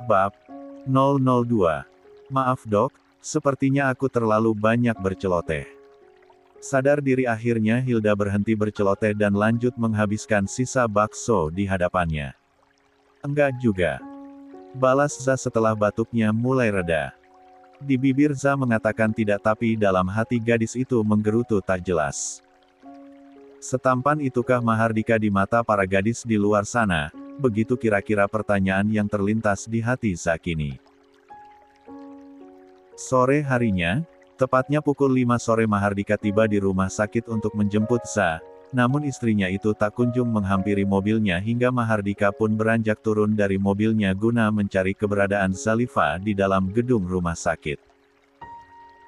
Bab 002. Maaf dok, sepertinya aku terlalu banyak berceloteh. Sadar diri akhirnya Hilda berhenti berceloteh dan lanjut menghabiskan sisa bakso di hadapannya. Enggak juga. Balas Za setelah batuknya mulai reda. Di bibir Za mengatakan tidak tapi dalam hati gadis itu menggerutu tak jelas. Setampan itukah Mahardika di mata para gadis di luar sana? Begitu kira-kira pertanyaan yang terlintas di hati Za kini. Sore harinya, tepatnya pukul 5 sore Mahardika tiba di rumah sakit untuk menjemput Za, namun istrinya itu tak kunjung menghampiri mobilnya hingga Mahardika pun beranjak turun dari mobilnya guna mencari keberadaan Zalifa di dalam gedung rumah sakit.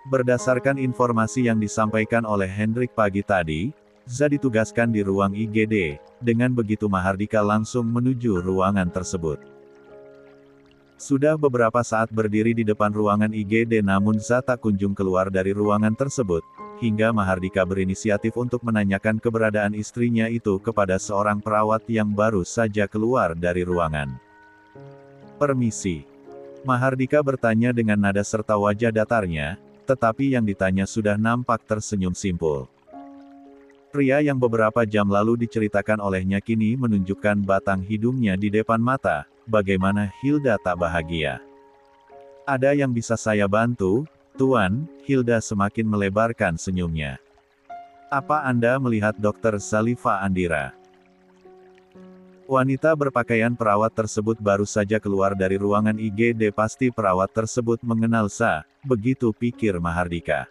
Berdasarkan informasi yang disampaikan oleh Hendrik pagi tadi, Za ditugaskan di ruang IGD, dengan begitu Mahardika langsung menuju ruangan tersebut. Sudah beberapa saat berdiri di depan ruangan IGD namun Za tak kunjung keluar dari ruangan tersebut, hingga Mahardika berinisiatif untuk menanyakan keberadaan istrinya itu kepada seorang perawat yang baru saja keluar dari ruangan. Permisi. Mahardika bertanya dengan nada serta wajah datarnya, tetapi yang ditanya sudah nampak tersenyum simpul. Pria yang beberapa jam lalu diceritakan olehnya kini menunjukkan batang hidungnya di depan mata, bagaimana Hilda tak bahagia. Ada yang bisa saya bantu, Tuan? Hilda semakin melebarkan senyumnya. Apa Anda melihat Dr. Zalifa Andira? Wanita berpakaian perawat tersebut baru saja keluar dari ruangan IGD pasti perawat tersebut mengenal Za, begitu pikir Mahardika.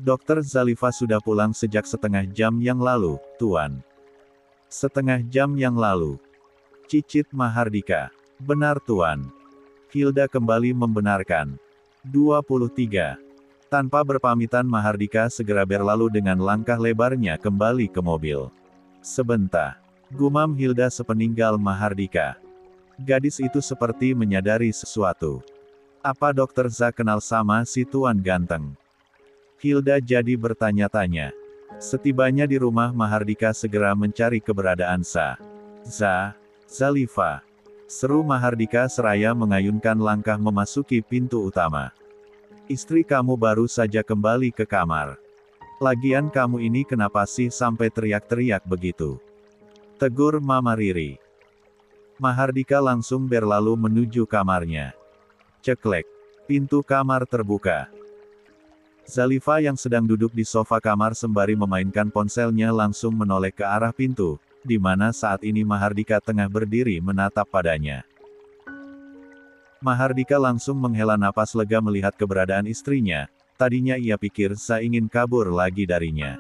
Dr. Zalifa sudah pulang sejak setengah jam yang lalu, Tuan. Setengah jam yang lalu. Cicit Mahardika. Benar Tuan. Hilda kembali membenarkan. 23. Tanpa berpamitan Mahardika segera berlalu dengan langkah lebarnya kembali ke mobil. Sebentar. Gumam Hilda sepeninggal Mahardika. Gadis itu seperti menyadari sesuatu. Apa Dr. Za kenal sama si Tuan ganteng? Hilda jadi bertanya-tanya. Setibanya di rumah Mahardika segera mencari keberadaan Zalifa. Seru Mahardika seraya mengayunkan langkah memasuki pintu utama. Istri kamu baru saja kembali ke kamar. Lagian kamu ini kenapa sih sampai teriak-teriak begitu? Tegur Mama Riri. Mahardika langsung berlalu menuju kamarnya. Ceklek. Pintu kamar terbuka. Zalifa yang sedang duduk di sofa kamar sembari memainkan ponselnya langsung menoleh ke arah pintu, di mana saat ini Mahardika tengah berdiri menatap padanya. Mahardika langsung menghela napas lega melihat keberadaan istrinya, tadinya ia pikir Za ingin kabur lagi darinya.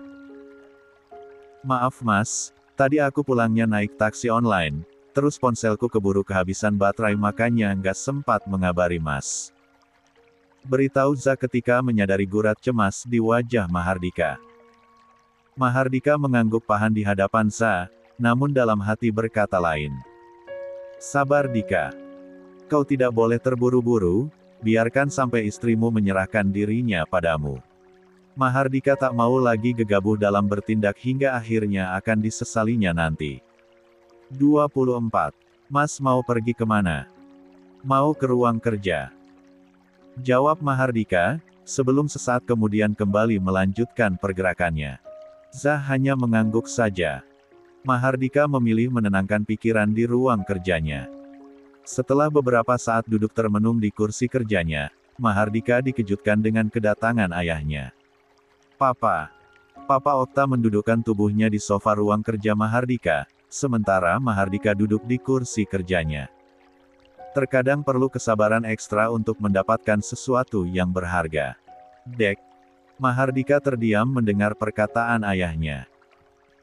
Maaf mas, tadi aku pulangnya naik taksi online, terus ponselku keburu kehabisan baterai makanya nggak sempat mengabari mas. Beritahu Za ketika menyadari gurat cemas di wajah Mahardika. Mahardika mengangguk pahan di hadapan Za, namun dalam hati berkata lain. Sabar Dika. Kau tidak boleh terburu-buru, biarkan sampai istrimu menyerahkan dirinya padamu. Mahardika tak mau lagi gegabah dalam bertindak hingga akhirnya akan disesalinya nanti. 24. Mas mau pergi kemana? Mau ke ruang kerja. Jawab Mahardika, sebelum sesaat kemudian kembali melanjutkan pergerakannya. Za hanya mengangguk saja. Mahardika memilih menenangkan pikiran di ruang kerjanya. Setelah beberapa saat duduk termenung di kursi kerjanya, Mahardika dikejutkan dengan kedatangan ayahnya. Papa. Papa Okta mendudukkan tubuhnya di sofa ruang kerja Mahardika, sementara Mahardika duduk di kursi kerjanya. Terkadang perlu kesabaran ekstra untuk mendapatkan sesuatu yang berharga. Dek. Mahardika terdiam mendengar perkataan ayahnya.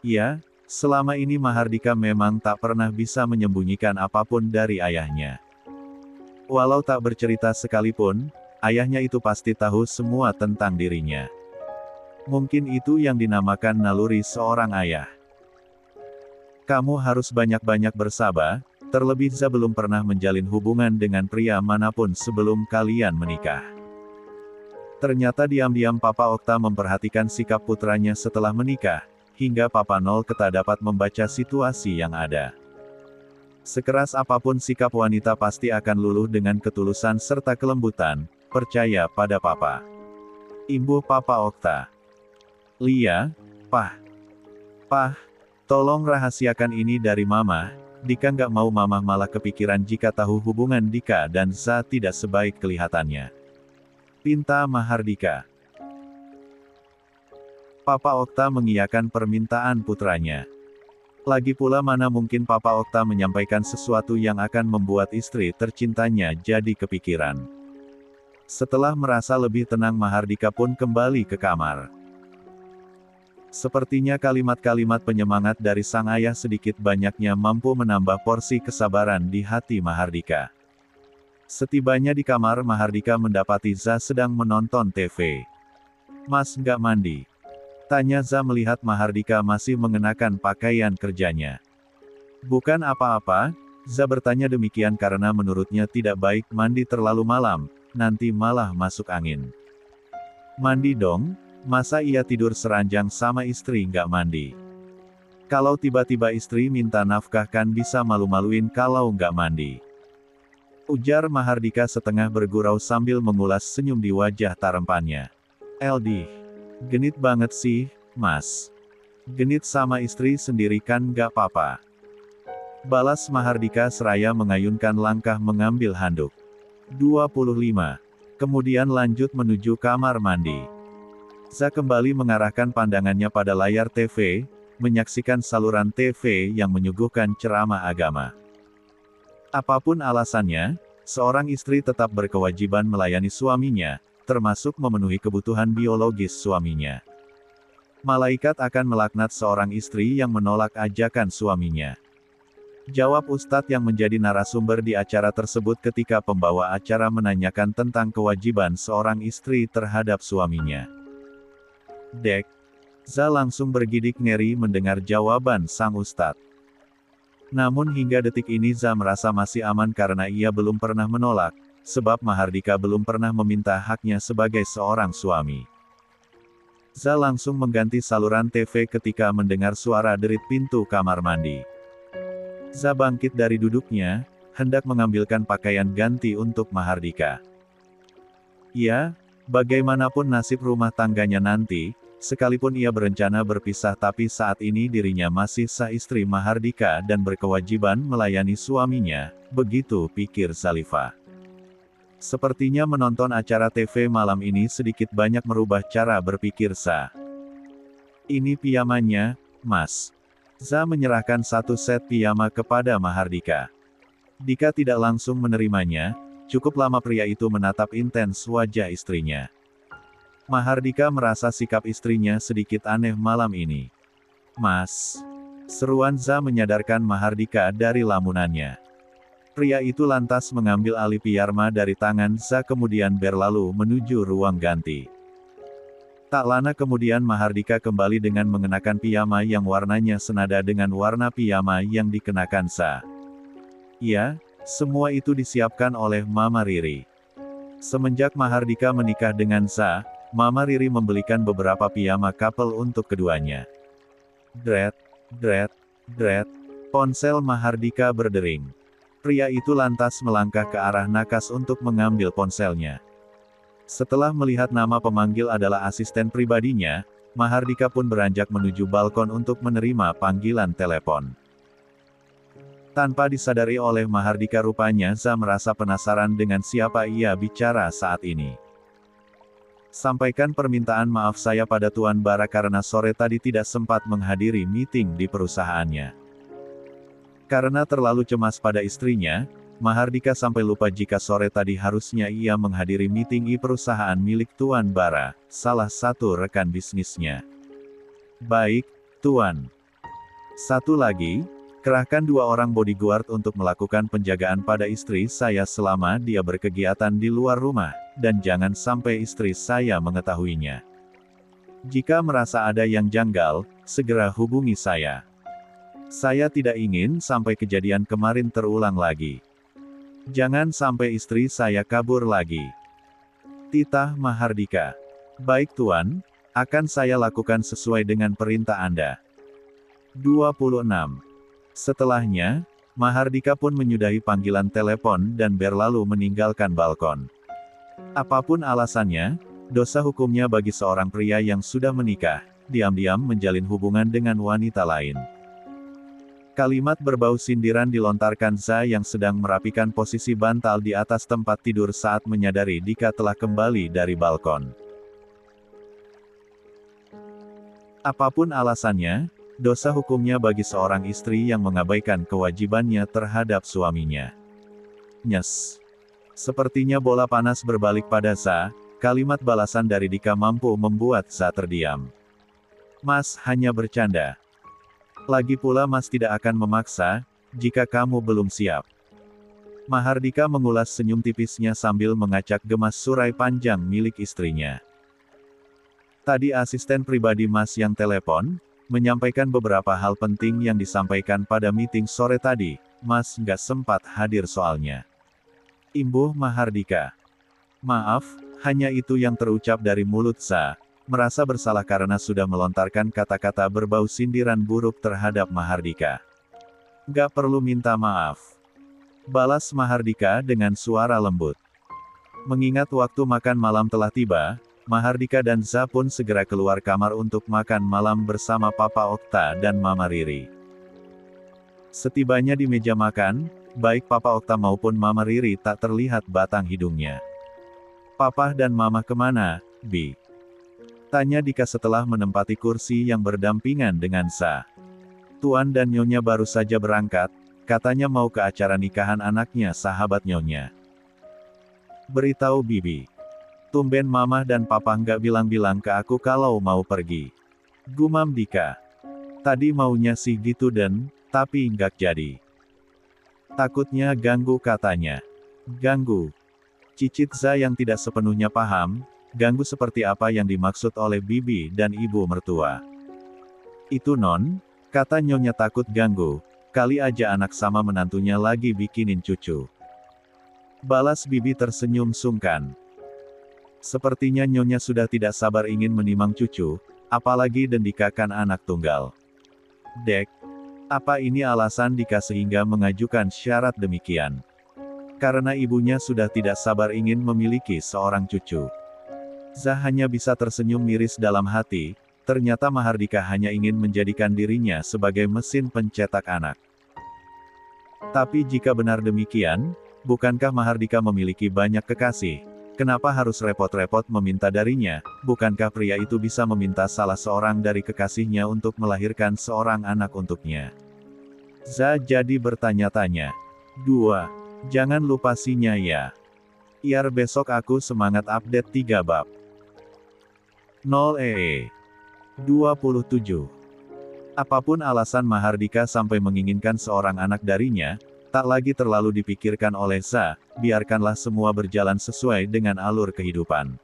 Ya, selama ini Mahardika memang tak pernah bisa menyembunyikan apapun dari ayahnya. Walau tak bercerita sekalipun, ayahnya itu pasti tahu semua tentang dirinya. Mungkin itu yang dinamakan naluri seorang ayah. Kamu harus banyak-banyak bersabar. Terlebih Za belum pernah menjalin hubungan dengan pria manapun sebelum kalian menikah. Ternyata diam-diam Papa Okta memperhatikan sikap putranya setelah menikah, hingga Papa Nol tak dapat membaca situasi yang ada. Sekeras apapun sikap wanita pasti akan luluh dengan ketulusan serta kelembutan, percaya pada papa. Imbuh Papa Okta. Lia, Pah, tolong rahasiakan ini dari Mama. Dika nggak mau Mama malah kepikiran jika tahu hubungan Dika dan Za tidak sebaik kelihatannya. Pinta Mahardika. Papa Okta mengiyakan permintaan putranya. Lagi pula mana mungkin Papa Okta menyampaikan sesuatu yang akan membuat istri tercintanya jadi kepikiran. Setelah merasa lebih tenang Mahardika pun kembali ke kamar. Sepertinya kalimat-kalimat penyemangat dari sang ayah sedikit banyaknya mampu menambah porsi kesabaran di hati Mahardika. Setibanya di kamar Mahardika mendapati Za sedang menonton TV. Mas nggak mandi? Tanya Za melihat Mahardika masih mengenakan pakaian kerjanya. Bukan apa-apa, Za bertanya demikian karena menurutnya tidak baik mandi terlalu malam, nanti malah masuk angin. Mandi dong, masa ia tidur seranjang sama istri nggak mandi? Kalau tiba-tiba istri minta nafkah kan bisa malu-maluin kalau nggak mandi. Ujar Mahardika setengah bergurau sambil mengulas senyum di wajah tarempannya. LD. Genit banget sih, Mas. Genit sama istri sendiri kan nggak apa-apa. Balas Mahardika seraya mengayunkan langkah mengambil handuk. 25. Kemudian lanjut menuju kamar mandi. Za kembali mengarahkan pandangannya pada layar TV, menyaksikan saluran TV yang menyuguhkan ceramah agama. Apapun alasannya, seorang istri tetap berkewajiban melayani suaminya, termasuk memenuhi kebutuhan biologis suaminya. Malaikat akan melaknat seorang istri yang menolak ajakan suaminya. Jawab Ustadz yang menjadi narasumber di acara tersebut ketika pembawa acara menanyakan tentang kewajiban seorang istri terhadap suaminya. Dek. Za langsung bergidik ngeri mendengar jawaban sang Ustadz. Namun hingga detik ini Za merasa masih aman karena ia belum pernah menolak, sebab Mahardika belum pernah meminta haknya sebagai seorang suami. Za langsung mengganti saluran TV ketika mendengar suara derit pintu kamar mandi. Za bangkit dari duduknya, hendak mengambilkan pakaian ganti untuk Mahardika. Ya, bagaimanapun nasib rumah tangganya nanti, sekalipun ia berencana berpisah tapi saat ini dirinya masih sah istri Mahardika dan berkewajiban melayani suaminya, begitu pikir Zalifa. Sepertinya menonton acara TV malam ini sedikit banyak merubah cara berpikir Za. Ini pijamannya, Mas. Za menyerahkan satu set piyama kepada Mahardika. Dika tidak langsung menerimanya, cukup lama pria itu menatap intens wajah istrinya. Mahardika merasa sikap istrinya sedikit aneh malam ini. Mas. Seruan Za menyadarkan Mahardika dari lamunannya. Pria itu lantas mengambil alih piyama dari tangan Za kemudian berlalu menuju ruang ganti. Tak lama kemudian Mahardika kembali dengan mengenakan piyama yang warnanya senada dengan warna piyama yang dikenakan Za. Ya, semua itu disiapkan oleh Mama Riri. Semenjak Mahardika menikah dengan Za, Mama Riri membelikan beberapa piyama couple untuk keduanya. Dret, ponsel Mahardika berdering. Pria itu lantas melangkah ke arah nakas untuk mengambil ponselnya. Setelah melihat nama pemanggil adalah asisten pribadinya, Mahardika pun beranjak menuju balkon untuk menerima panggilan telepon. Tanpa disadari oleh Mahardika rupanya Za merasa penasaran dengan siapa ia bicara saat ini. Sampaikan permintaan maaf saya pada Tuan Bara karena sore tadi tidak sempat menghadiri meeting di perusahaannya. Karena terlalu cemas pada istrinya, Mahardika sampai lupa jika sore tadi harusnya ia menghadiri meeting di perusahaan milik Tuan Bara, salah satu rekan bisnisnya. Baik, Tuan. Satu lagi, kerahkan 2 orang bodyguard untuk melakukan penjagaan pada istri saya selama dia berkegiatan di luar rumah, dan jangan sampai istri saya mengetahuinya. Jika merasa ada yang janggal, segera hubungi saya. Saya tidak ingin sampai kejadian kemarin terulang lagi. Jangan sampai istri saya kabur lagi. Titah Mahardika. Baik Tuan, akan saya lakukan sesuai dengan perintah Anda. 26. Setelahnya, Mahardika pun menyudahi panggilan telepon dan berlalu meninggalkan balkon. Apapun alasannya, dosa hukumnya bagi seorang pria yang sudah menikah, diam-diam menjalin hubungan dengan wanita lain. Kalimat berbau sindiran dilontarkan Za yang sedang merapikan posisi bantal di atas tempat tidur saat menyadari Dika telah kembali dari balkon. Apapun alasannya, dosa hukumnya bagi seorang istri yang mengabaikan kewajibannya terhadap suaminya. Nyes. Sepertinya bola panas berbalik pada Za, kalimat balasan dari Dika mampu membuat Za terdiam. Mas hanya bercanda. Lagi pula Mas tidak akan memaksa, jika kamu belum siap. Mahardika mengulas senyum tipisnya sambil mengacak gemas surai panjang milik istrinya. Tadi asisten pribadi Mas yang telepon, menyampaikan beberapa hal penting yang disampaikan pada meeting sore tadi, Mas nggak sempat hadir soalnya. Imbuh Mahardika. Maaf, hanya itu yang terucap dari mulut Za. Merasa bersalah karena sudah melontarkan kata-kata berbau sindiran buruk terhadap Mahardika. Gak perlu minta maaf. Balas Mahardika dengan suara lembut. Mengingat waktu makan malam telah tiba, Mahardika dan Za pun segera keluar kamar untuk makan malam bersama Papa Okta dan Mama Riri. Setibanya di meja makan, baik Papa Okta maupun Mama Riri tak terlihat batang hidungnya. Papa dan Mama kemana, Bi? Tanya Dika setelah menempati kursi yang berdampingan dengan Za. Tuan dan Nyonya baru saja berangkat, katanya mau ke acara nikahan anaknya sahabat Nyonya. Beritahu Bibi. Tumben Mama dan Papa nggak bilang-bilang ke aku kalau mau pergi. Gumam Dika. Tadi maunya sih gitu dan, tapi nggak jadi. Takutnya ganggu katanya. Ganggu. Cicit Za yang tidak sepenuhnya paham, ganggu seperti apa yang dimaksud oleh bibi dan ibu mertua. Itu non, kata Nyonya takut ganggu, kali aja anak sama menantunya lagi bikinin cucu. Balas bibi tersenyum sungkan. Sepertinya Nyonya sudah tidak sabar ingin menimang cucu, apalagi dendikakan anak tunggal. Dek, apa ini alasan Dika sehingga mengajukan syarat demikian? Karena ibunya sudah tidak sabar ingin memiliki seorang cucu. Za hanya bisa tersenyum miris dalam hati, ternyata Mahardika hanya ingin menjadikan dirinya sebagai mesin pencetak anak. Tapi jika benar demikian, bukankah Mahardika memiliki banyak kekasih? Kenapa harus repot-repot meminta darinya? Bukankah pria itu bisa meminta salah seorang dari kekasihnya untuk melahirkan seorang anak untuknya? Za jadi bertanya-tanya. 2. Jangan lupa sinya ya. Iar besok aku semangat update 3 bab. 0 27. Apapun alasan Mahardika sampai menginginkan seorang anak darinya, tak lagi terlalu dipikirkan oleh Za, biarkanlah semua berjalan sesuai dengan alur kehidupan.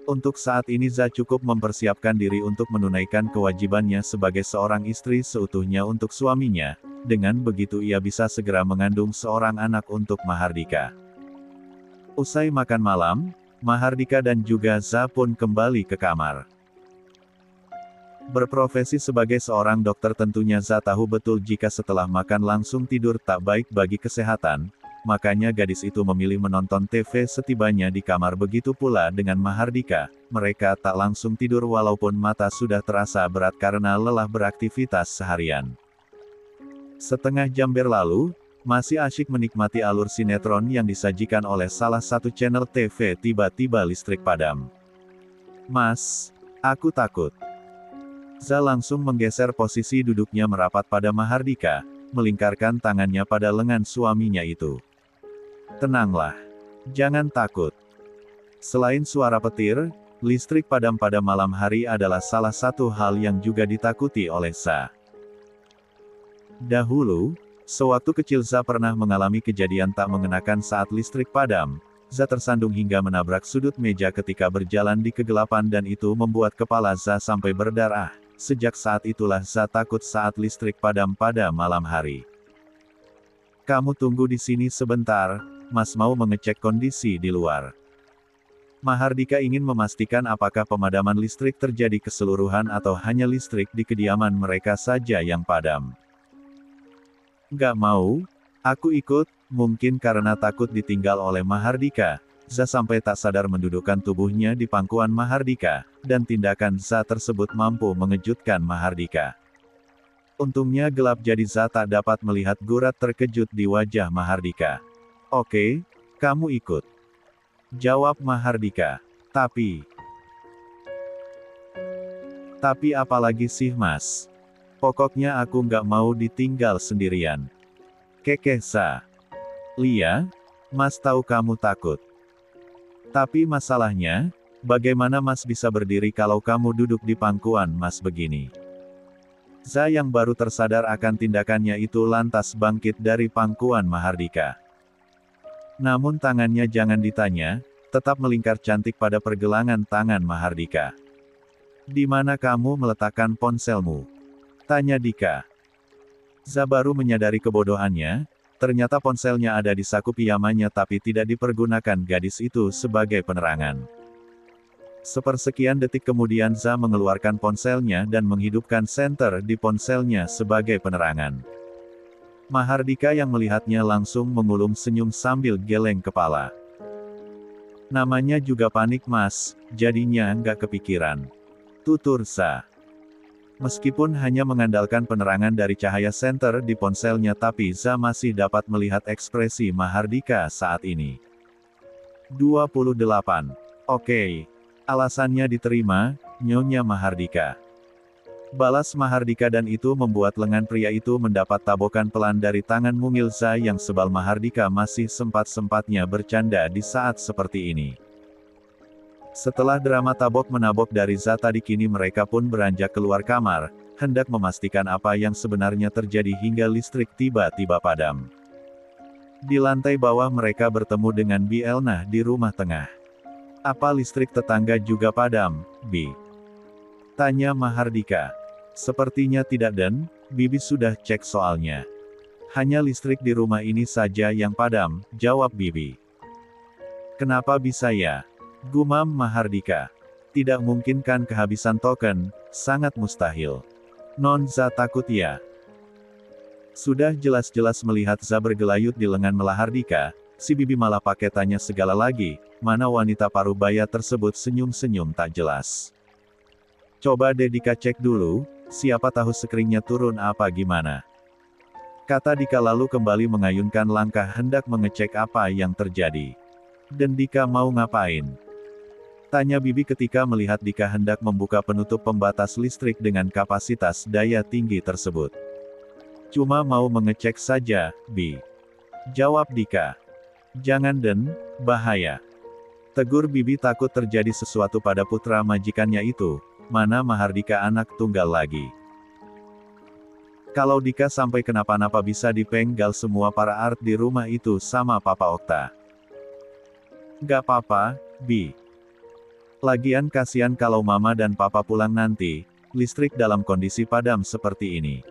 Untuk saat ini Za cukup mempersiapkan diri untuk menunaikan kewajibannya sebagai seorang istri seutuhnya untuk suaminya, dengan begitu ia bisa segera mengandung seorang anak untuk Mahardika. Usai makan malam, Mahardika dan juga Za pun kembali ke kamar. Berprofesi sebagai seorang dokter tentunya Za tahu betul jika setelah makan langsung tidur tak baik bagi kesehatan, makanya gadis itu memilih menonton TV setibanya di kamar. Begitu pula dengan Mahardika, mereka tak langsung tidur walaupun mata sudah terasa berat karena lelah beraktivitas seharian. Setengah jam berlalu, masih asyik menikmati alur sinetron yang disajikan oleh salah satu channel TV tiba-tiba listrik padam. Mas, aku takut. Za langsung menggeser posisi duduknya merapat pada Mahardika, melingkarkan tangannya pada lengan suaminya itu. Tenanglah. Jangan takut. Selain suara petir, listrik padam pada malam hari adalah salah satu hal yang juga ditakuti oleh Za. Dahulu, sewaktu kecil Za pernah mengalami kejadian tak mengenakan saat listrik padam. Za tersandung hingga menabrak sudut meja ketika berjalan di kegelapan dan itu membuat kepala Za sampai berdarah. Sejak saat itulah Za takut saat listrik padam pada malam hari. Kamu tunggu di sini sebentar, Mas mau mengecek kondisi di luar. Mahardika ingin memastikan apakah pemadaman listrik terjadi keseluruhan atau hanya listrik di kediaman mereka saja yang padam. Nggak mau? Aku ikut, mungkin karena takut ditinggal oleh Mahardika. Za sampai tak sadar mendudukkan tubuhnya di pangkuan Mahardika, dan tindakan Za tersebut mampu mengejutkan Mahardika. Untungnya gelap jadi Za tak dapat melihat gurat terkejut di wajah Mahardika. Oke, kamu ikut. Jawab Mahardika. Tapi apalagi sih mas? Pokoknya aku nggak mau ditinggal sendirian. Kekeh Za. Lia, mas tahu kamu takut. Tapi masalahnya, bagaimana mas bisa berdiri kalau kamu duduk di pangkuan mas begini? Za yang baru tersadar akan tindakannya itu lantas bangkit dari pangkuan Mahardika. Namun tangannya jangan ditanya, tetap melingkar cantik pada pergelangan tangan Mahardika. Di mana kamu meletakkan ponselmu? Tanya Dika. Za baru menyadari kebodohannya, ternyata ponselnya ada di saku pijamannya tapi tidak dipergunakan gadis itu sebagai penerangan. Sepersekian detik kemudian Za mengeluarkan ponselnya dan menghidupkan senter di ponselnya sebagai penerangan. Mahardika yang melihatnya langsung mengulum senyum sambil geleng kepala. Namanya juga panik mas, jadinya nggak kepikiran. Tutur Za. Meskipun hanya mengandalkan penerangan dari cahaya senter di ponselnya tapi Za masih dapat melihat ekspresi Mahardika saat ini. 28. Oke. Alasannya diterima, Nyonya Mahardika. Balas Mahardika dan itu membuat lengan pria itu mendapat tabokan pelan dari tangan mungil Za yang sebal Mahardika masih sempat-sempatnya bercanda di saat seperti ini. Setelah drama tabok-menabok dari Za tadi kini mereka pun beranjak keluar kamar, hendak memastikan apa yang sebenarnya terjadi hingga listrik tiba-tiba padam. Di lantai bawah mereka bertemu dengan Bi Elnah di rumah tengah. Apa listrik tetangga juga padam, Bi? Tanya Mahardika. Sepertinya tidak dan, Bibi sudah cek soalnya. Hanya listrik di rumah ini saja yang padam, jawab Bibi. Kenapa bisa ya? Gumam Mahardika. Tidak mungkin kan kehabisan token, sangat mustahil. Non Za takut ya. Sudah jelas-jelas melihat Za bergelayut di lengan Mahardika, si Bibi malah pakai tanya segala lagi, mana wanita parubaya tersebut senyum-senyum tak jelas. Coba deh Dika cek dulu, siapa tahu screennya turun apa gimana. Kata Dika lalu kembali mengayunkan langkah hendak mengecek apa yang terjadi. Dan Dika mau ngapain? Tanya Bibi ketika melihat Dika hendak membuka penutup pembatas listrik dengan kapasitas daya tinggi tersebut. Cuma mau mengecek saja, Bi. Jawab Dika. Jangan Den, bahaya. Tegur Bibi takut terjadi sesuatu pada putra majikannya itu, mana Mahardika anak tunggal lagi. Kalau Dika sampai kenapa-napa bisa dipenggal semua para art di rumah itu sama Papa Okta. Gak apa-apa, Bi. Lagian kasihan kalau Mama dan Papa pulang nanti, listrik dalam kondisi padam seperti ini.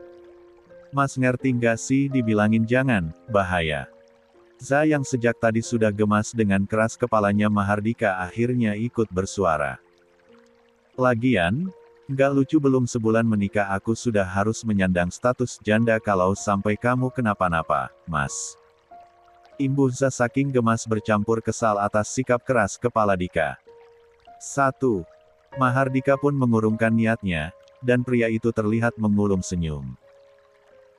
Mas ngerti nggak sih dibilangin jangan, bahaya. Za yang sejak tadi sudah gemas dengan keras kepalanya Mahardika akhirnya ikut bersuara. Lagian, nggak lucu belum sebulan menikah aku sudah harus menyandang status janda kalau sampai kamu kenapa-napa, Mas. Imbuh Za saking gemas bercampur kesal atas sikap keras kepala Dika. 1. Mahardika pun mengurungkan niatnya, dan pria itu terlihat mengulum senyum.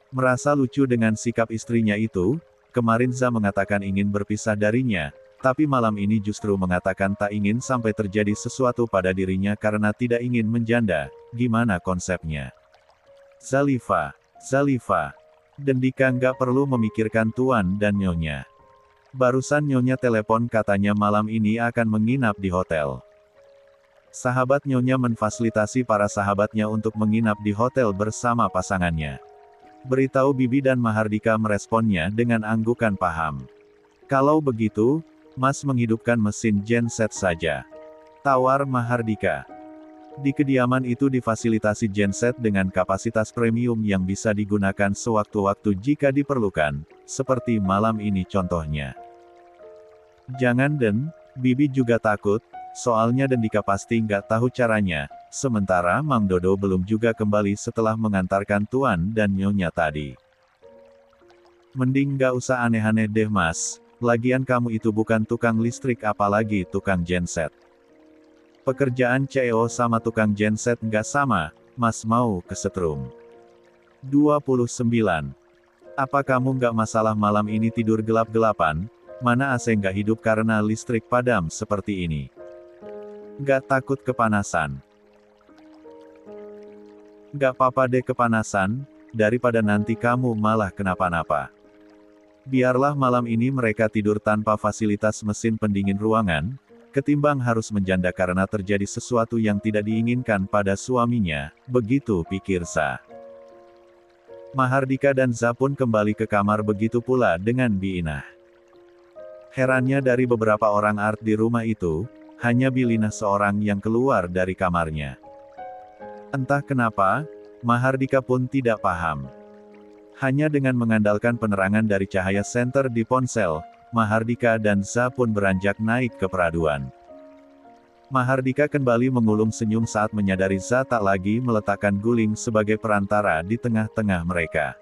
Merasa lucu dengan sikap istrinya itu, kemarin Za mengatakan ingin berpisah darinya, tapi malam ini justru mengatakan tak ingin sampai terjadi sesuatu pada dirinya karena tidak ingin menjanda. Gimana konsepnya? Zalifa. Dan Dika nggak perlu memikirkan Tuan dan Nyonya. Barusan Nyonya telepon katanya malam ini akan menginap di hotel. Sahabat Nyonya memfasilitasi para sahabatnya untuk menginap di hotel bersama pasangannya. Beritahu Bibi dan Mahardika meresponnya dengan anggukan paham. Kalau begitu, Mas menghidupkan mesin genset saja. Tawar Mahardika. Di kediaman itu difasilitasi genset dengan kapasitas premium yang bisa digunakan sewaktu-waktu jika diperlukan, seperti malam ini contohnya. Jangan Den, Bibi juga takut, soalnya Den Dika pasti nggak tahu caranya, sementara Mang Dodo belum juga kembali setelah mengantarkan Tuan dan Nyonya tadi. Mending gak usah aneh-aneh deh mas, lagian kamu itu bukan tukang listrik apalagi tukang genset. Pekerjaan CEO sama tukang genset nggak sama, mas mau kesetrum. 29. Apa kamu nggak masalah malam ini tidur gelap-gelapan, mana AC nggak hidup karena listrik padam seperti ini? Nggak takut kepanasan? Nggak apa-apa deh kepanasan, daripada nanti kamu malah kenapa-napa. Biarlah malam ini mereka tidur tanpa fasilitas mesin pendingin ruangan, ketimbang harus menjanda karena terjadi sesuatu yang tidak diinginkan pada suaminya, begitu pikir Za. Mahardika dan Za pun kembali ke kamar begitu pula dengan Biinah. Herannya dari beberapa orang art di rumah itu, hanya Bilinah seorang yang keluar dari kamarnya. Entah kenapa, Mahardika pun tidak paham. Hanya dengan mengandalkan penerangan dari cahaya senter di ponsel, Mahardika dan Za pun beranjak naik ke peraduan. Mahardika kembali mengulum senyum saat menyadari Za tak lagi meletakkan guling sebagai perantara di tengah-tengah mereka.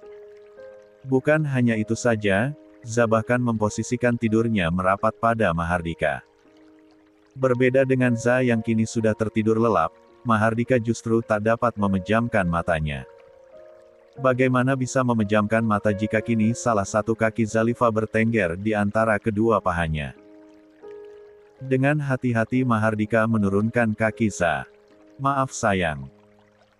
Bukan hanya itu saja, Za bahkan memposisikan tidurnya merapat pada Mahardika. Berbeda dengan Za yang kini sudah tertidur lelap, Mahardika justru tak dapat memejamkan matanya. Bagaimana bisa memejamkan mata jika kini salah satu kaki Zalifa bertengger di antara kedua pahanya? Dengan hati-hati Mahardika menurunkan kaki Za. Maaf sayang.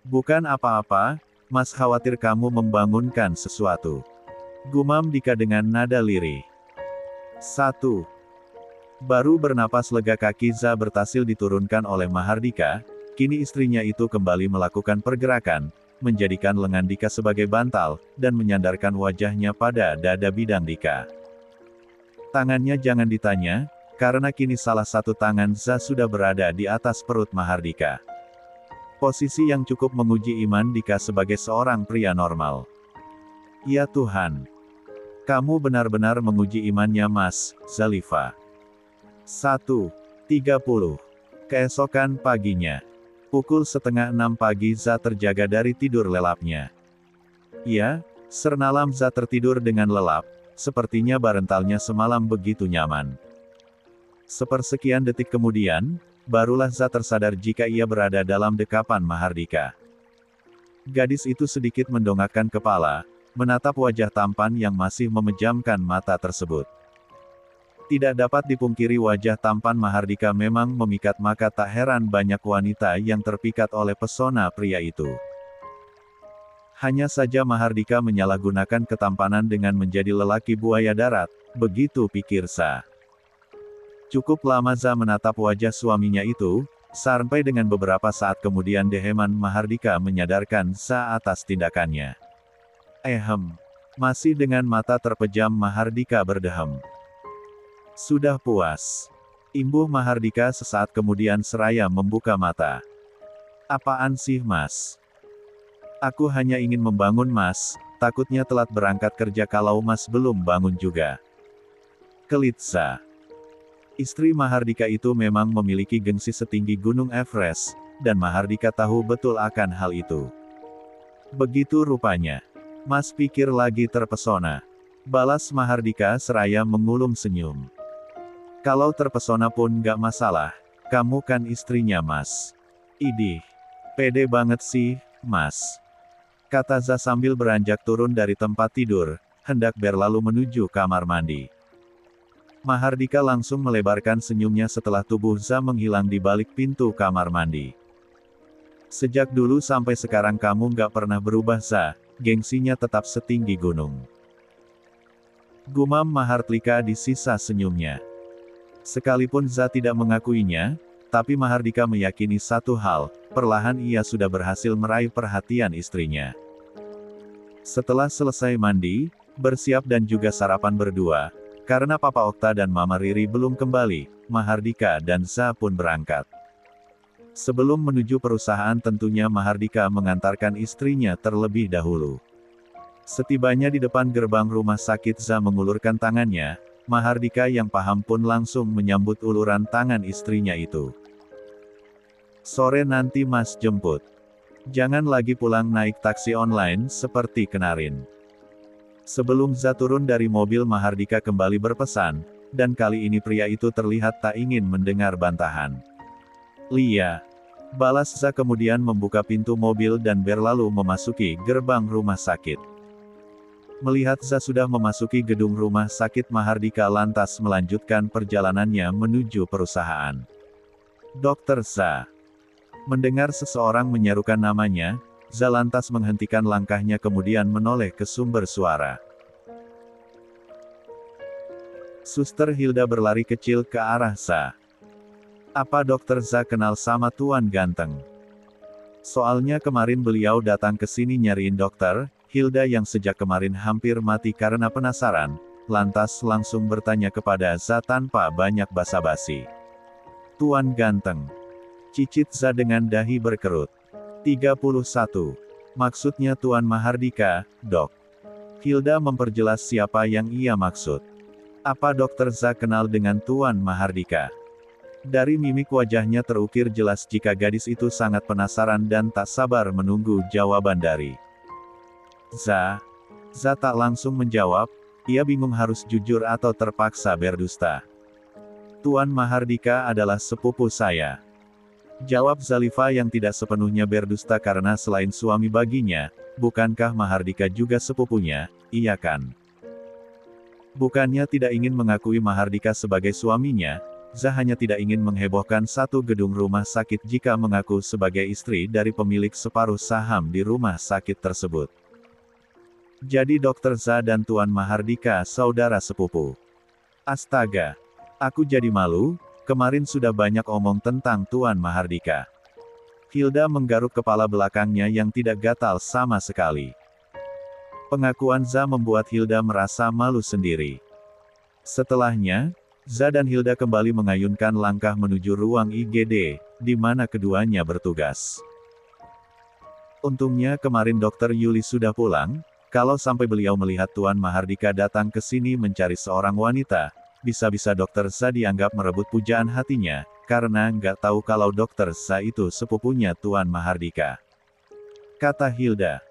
Bukan apa-apa, Mas khawatir kamu membangunkan sesuatu. Gumam Dika dengan nada lirih. 1. Baru bernapas lega kaki Za berhasil diturunkan oleh Mahardika, kini istrinya itu kembali melakukan pergerakan, menjadikan lengan Dika sebagai bantal, dan menyandarkan wajahnya pada dada bidang Dika. Tangannya jangan ditanya, karena kini salah satu tangan Za sudah berada di atas perut Mahardika. Posisi yang cukup menguji iman Dika sebagai seorang pria normal. Ya Tuhan. Kamu benar-benar menguji imannya Mas, Zalifa. 1:30. Keesokan paginya. Pukul 5:30 pagi Za terjaga dari tidur lelapnya. Ya, sernalam Za tertidur dengan lelap, sepertinya barentalnya semalam begitu nyaman. Sepersekian detik kemudian, barulah Za tersadar jika ia berada dalam dekapan Mahardika. Gadis itu sedikit mendongakkan kepala, menatap wajah tampan yang masih memejamkan mata tersebut. Tidak dapat dipungkiri wajah tampan Mahardika memang memikat, maka tak heran banyak wanita yang terpikat oleh pesona pria itu. Hanya saja Mahardika menyalahgunakan ketampanan dengan menjadi lelaki buaya darat, begitu pikir Za. Cukup lama Za menatap wajah suaminya itu, sampai dengan beberapa saat kemudian deheman Mahardika menyadarkan Za atas tindakannya. Masih dengan mata terpejam Mahardika berdehem. Sudah puas. Imbuh Mahardika sesaat kemudian seraya membuka mata. Apaan sih Mas? Aku hanya ingin membangun Mas, takutnya telat berangkat kerja kalau Mas belum bangun juga. Kelit Za. Istri Mahardika itu memang memiliki gengsi setinggi Gunung Everest, dan Mahardika tahu betul akan hal itu. Begitu rupanya. Mas pikir lagi terpesona. Balas Mahardika seraya mengulum senyum. Kalau terpesona pun gak masalah, kamu kan istrinya Mas. Idih. Pede banget sih, Mas. Kata Za sambil beranjak turun dari tempat tidur, hendak berlalu menuju kamar mandi. Mahardika langsung melebarkan senyumnya setelah tubuh Za menghilang di balik pintu kamar mandi. Sejak dulu sampai sekarang kamu gak pernah berubah Za, gengsinya tetap setinggi gunung. Gumam Mahardika di sisa senyumnya. Sekalipun Za tidak mengakuinya, tapi Mahardika meyakini satu hal, perlahan ia sudah berhasil meraih perhatian istrinya. Setelah selesai mandi, bersiap dan juga sarapan berdua, karena Papa Okta dan Mama Riri belum kembali, Mahardika dan Za pun berangkat. Sebelum menuju perusahaan tentunya Mahardika mengantarkan istrinya terlebih dahulu. Setibanya di depan gerbang rumah sakit Za mengulurkan tangannya, Mahardika yang paham pun langsung menyambut uluran tangan istrinya itu. Sore nanti Mas jemput. Jangan lagi pulang naik taksi online seperti kemarin. Sebelum Za turun dari mobil, Mahardika kembali berpesan, dan kali ini pria itu terlihat tak ingin mendengar bantahan. "Lia," balas Za, kemudian membuka pintu mobil dan berlalu memasuki gerbang rumah sakit. Melihat Za sudah memasuki gedung rumah sakit, Mahardika lantas melanjutkan perjalanannya menuju perusahaan. "Dokter Za." Mendengar seseorang menyerukan namanya, Za lantas menghentikan langkahnya kemudian menoleh ke sumber suara. Suster Hilda berlari kecil ke arah Za. "Apa Dokter Za kenal sama Tuan Ganteng? Soalnya kemarin beliau datang ke sini nyariin dokter." Hilda yang sejak kemarin hampir mati karena penasaran, lantas langsung bertanya kepada Za tanpa banyak basa-basi. "Tuan Ganteng?" cicit Za dengan dahi berkerut. 31. "Maksudnya Tuan Mahardika, Dok." Hilda memperjelas siapa yang ia maksud. "Apa Dokter Za kenal dengan Tuan Mahardika?" Dari mimik wajahnya terukir jelas jika gadis itu sangat penasaran dan tak sabar menunggu jawaban dari Za. Za tak langsung menjawab, ia bingung harus jujur atau terpaksa berdusta. "Tuan Mahardika adalah sepupu saya," jawab Zalifa yang tidak sepenuhnya berdusta karena selain suami baginya, bukankah Mahardika juga sepupunya, iya kan? Bukannya tidak ingin mengakui Mahardika sebagai suaminya, Za hanya tidak ingin menghebohkan satu gedung rumah sakit jika mengaku sebagai istri dari pemilik separuh saham di rumah sakit tersebut. Jadi Dokter Za dan Tuan Mahardika saudara sepupu. Astaga, aku jadi malu. Kemarin sudah banyak omong tentang Tuan Mahardika. Hilda menggaruk kepala belakangnya yang tidak gatal sama sekali. Pengakuan Za membuat Hilda merasa malu sendiri. Setelahnya, Za dan Hilda kembali mengayunkan langkah menuju ruang IGD, di mana keduanya bertugas. Untungnya kemarin Dokter Yuli sudah pulang, kalau sampai beliau melihat Tuan Mahardika datang ke sini mencari seorang wanita, bisa-bisa Dokter Za dianggap merebut pujaan hatinya, karena nggak tahu kalau Dokter Za itu sepupunya Tuan Mahardika. Kata Hilda.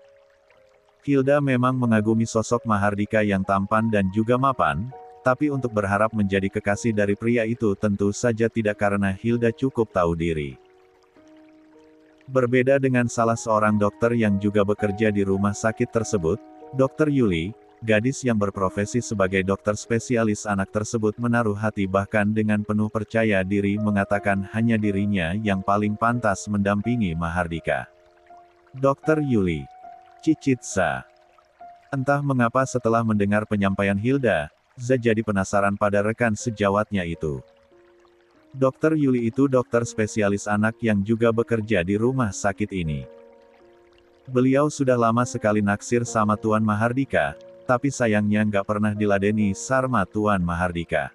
Hilda memang mengagumi sosok Mahardika yang tampan dan juga mapan, tapi untuk berharap menjadi kekasih dari pria itu tentu saja tidak karena Hilda cukup tahu diri. Berbeda dengan salah seorang dokter yang juga bekerja di rumah sakit tersebut, Dokter Yuli, gadis yang berprofesi sebagai dokter spesialis anak tersebut menaruh hati bahkan dengan penuh percaya diri mengatakan hanya dirinya yang paling pantas mendampingi Mahardika. Dokter Yuli. Cicit Za. Entah mengapa setelah mendengar penyampaian Hilda, Za jadi penasaran pada rekan sejawatnya itu. Dokter Yuli itu dokter spesialis anak yang juga bekerja di rumah sakit ini. Beliau sudah lama sekali naksir sama Tuan Mahardika, tapi sayangnya nggak pernah diladeni sarma Tuan Mahardika.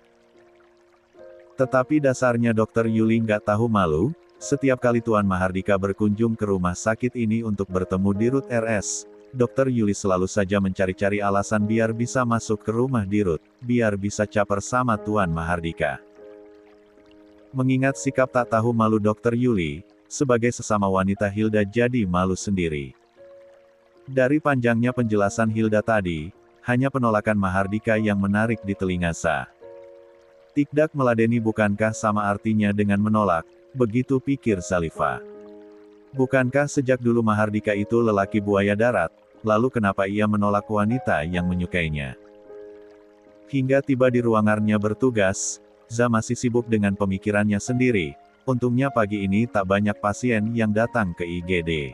Tetapi dasarnya Dokter Yuli nggak tahu malu, setiap kali Tuan Mahardika berkunjung ke rumah sakit ini untuk bertemu Dirut RS, Dokter Yuli selalu saja mencari-cari alasan biar bisa masuk ke rumah Dirut, biar bisa caper sama Tuan Mahardika. Mengingat sikap tak tahu malu Dokter Yuli, sebagai sesama wanita Hilda jadi malu sendiri. Dari panjangnya penjelasan Hilda tadi, hanya penolakan Mahardika yang menarik di telinga Za. Tidak meladeni bukankah sama artinya dengan menolak, begitu pikir Zalifa. Bukankah sejak dulu Mahardika itu lelaki buaya darat, lalu kenapa ia menolak wanita yang menyukainya? Hingga tiba di ruangannya bertugas, Za masih sibuk dengan pemikirannya sendiri. Untungnya pagi ini tak banyak pasien yang datang ke IGD.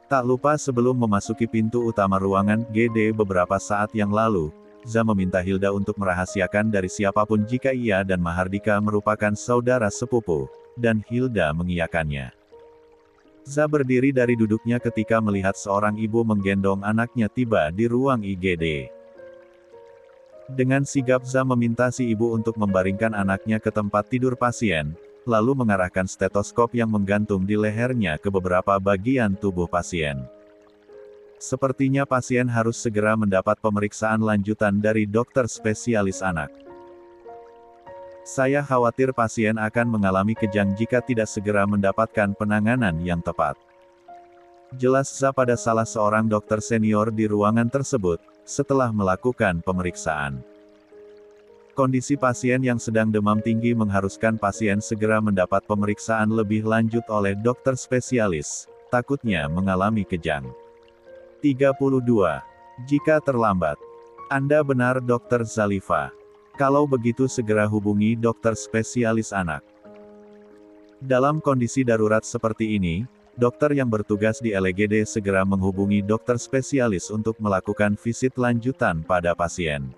Tak lupa sebelum memasuki pintu utama ruangan GD beberapa saat yang lalu, Za meminta Hilda untuk merahasiakan dari siapapun jika ia dan Mahardika merupakan saudara sepupu, dan Hilda mengiyakannya. Za berdiri dari duduknya ketika melihat seorang ibu menggendong anaknya tiba di ruang IGD. Dengan sigap Za meminta si ibu untuk membaringkan anaknya ke tempat tidur pasien, lalu mengarahkan stetoskop yang menggantung di lehernya ke beberapa bagian tubuh pasien. Sepertinya pasien harus segera mendapat pemeriksaan lanjutan dari dokter spesialis anak. Saya khawatir pasien akan mengalami kejang jika tidak segera mendapatkan penanganan yang tepat. Jelas Za pada salah seorang dokter senior di ruangan tersebut, setelah melakukan pemeriksaan. Kondisi pasien yang sedang demam tinggi mengharuskan pasien segera mendapat pemeriksaan lebih lanjut oleh dokter spesialis, takutnya mengalami kejang. 32. Jika terlambat. Anda benar Dr. Zalifa. Kalau begitu segera hubungi dokter spesialis anak. Dalam kondisi darurat seperti ini, dokter yang bertugas di LGD segera menghubungi dokter spesialis untuk melakukan visit lanjutan pada pasien.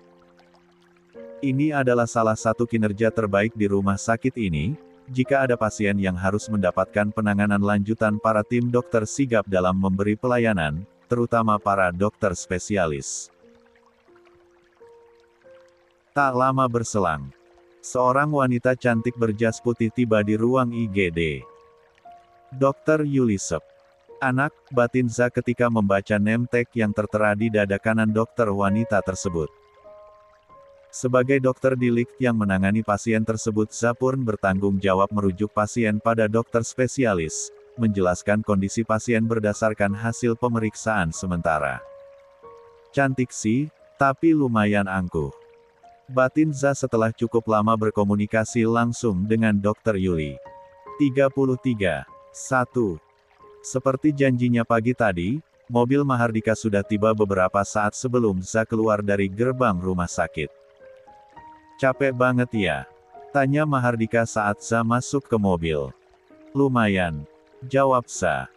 Ini adalah salah satu kinerja terbaik di rumah sakit ini. Jika ada pasien yang harus mendapatkan penanganan lanjutan, para tim dokter sigap dalam memberi pelayanan, terutama para dokter spesialis. Tak lama berselang, seorang wanita cantik berjas putih tiba di ruang IGD. Dr. Yulisep. Anak, batin Za ketika membaca name tag yang tertera di dada kanan dokter wanita tersebut. Sebagai dokter di lift yang menangani pasien tersebut, Za pun bertanggung jawab merujuk pasien pada dokter spesialis, menjelaskan kondisi pasien berdasarkan hasil pemeriksaan sementara. Cantik sih, tapi lumayan angkuh. Batin Za setelah cukup lama berkomunikasi langsung dengan dokter Yuli. 33. 1. Seperti janjinya pagi tadi, mobil Mahardika sudah tiba beberapa saat sebelum Za keluar dari gerbang rumah sakit. Capek banget ya? Tanya Mahardika saat Za masuk ke mobil. Lumayan, jawab Za.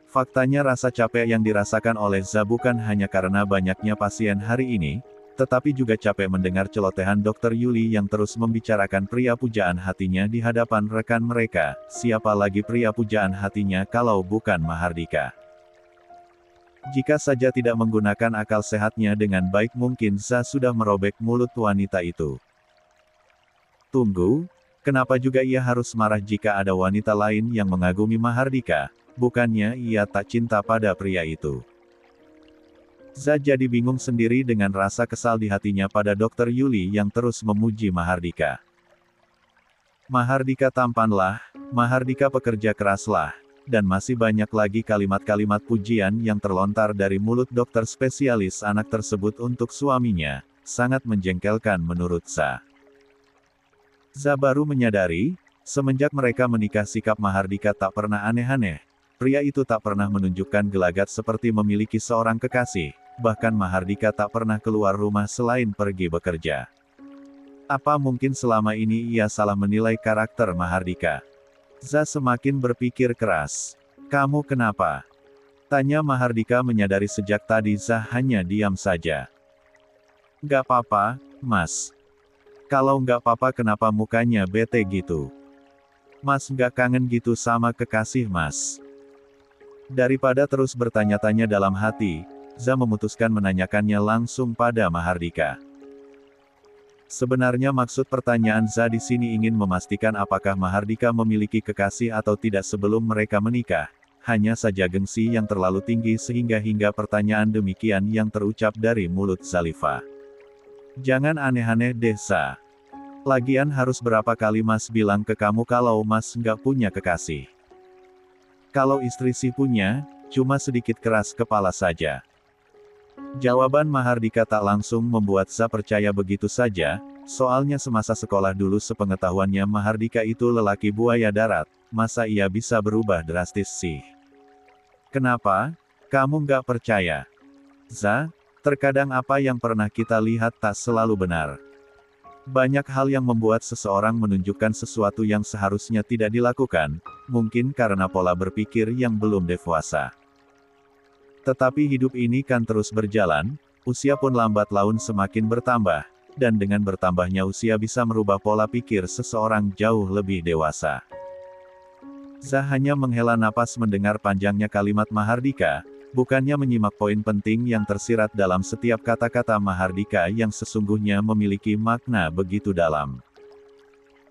Faktanya rasa capek yang dirasakan oleh Za bukan hanya karena banyaknya pasien hari ini, tetapi juga capek mendengar celotehan Dr. Yuli yang terus membicarakan pria pujaan hatinya di hadapan rekan mereka. Siapa lagi pria pujaan hatinya kalau bukan Mahardika? Jika saja tidak menggunakan akal sehatnya dengan baik, mungkin Za sudah merobek mulut wanita itu. Tunggu, kenapa juga ia harus marah jika ada wanita lain yang mengagumi Mahardika? Bukannya ia tak cinta pada pria itu? Za jadi bingung sendiri dengan rasa kesal di hatinya pada Dr. Yuli yang terus memuji Mahardika. Mahardika tampanlah, Mahardika pekerja keraslah, dan masih banyak lagi kalimat-kalimat pujian yang terlontar dari mulut dokter spesialis anak tersebut untuk suaminya, sangat menjengkelkan menurut Za. Za baru menyadari, semenjak mereka menikah sikap Mahardika tak pernah aneh-aneh. Pria itu tak pernah menunjukkan gelagat seperti memiliki seorang kekasih, bahkan Mahardika tak pernah keluar rumah selain pergi bekerja. Apa mungkin selama ini ia salah menilai karakter Mahardika? Za semakin berpikir keras. Kamu kenapa? Tanya Mahardika menyadari sejak tadi Za hanya diam saja. Gak apa-apa, Mas. Kalau nggak apa-apa kenapa mukanya bete gitu? Mas nggak kangen gitu sama kekasih Mas? Daripada terus bertanya-tanya dalam hati, Za memutuskan menanyakannya langsung pada Mahardika. Sebenarnya maksud pertanyaan Za di sini ingin memastikan apakah Mahardika memiliki kekasih atau tidak sebelum mereka menikah. Hanya saja gengsi yang terlalu tinggi sehingga pertanyaan demikian yang terucap dari mulut Zalifa. Jangan aneh-aneh deh Za. Lagian harus berapa kali Mas bilang ke kamu kalau Mas nggak punya kekasih? Kalau istri sih punya, cuma sedikit keras kepala saja. Jawaban Mahardika tak langsung membuat Za percaya begitu saja, soalnya semasa sekolah dulu sepengetahuannya Mahardika itu lelaki buaya darat, masa ia bisa berubah drastis sih? Kenapa? Kamu nggak percaya? Za, terkadang apa yang pernah kita lihat tak selalu benar. Banyak hal yang membuat seseorang menunjukkan sesuatu yang seharusnya tidak dilakukan, mungkin karena pola berpikir yang belum dewasa. Tetapi hidup ini kan terus berjalan, usia pun lambat laun semakin bertambah, dan dengan bertambahnya usia bisa merubah pola pikir seseorang jauh lebih dewasa. Za hanya menghela napas mendengar panjangnya kalimat Mahardika, bukannya menyimak poin penting yang tersirat dalam setiap kata-kata Mahardika yang sesungguhnya memiliki makna begitu dalam.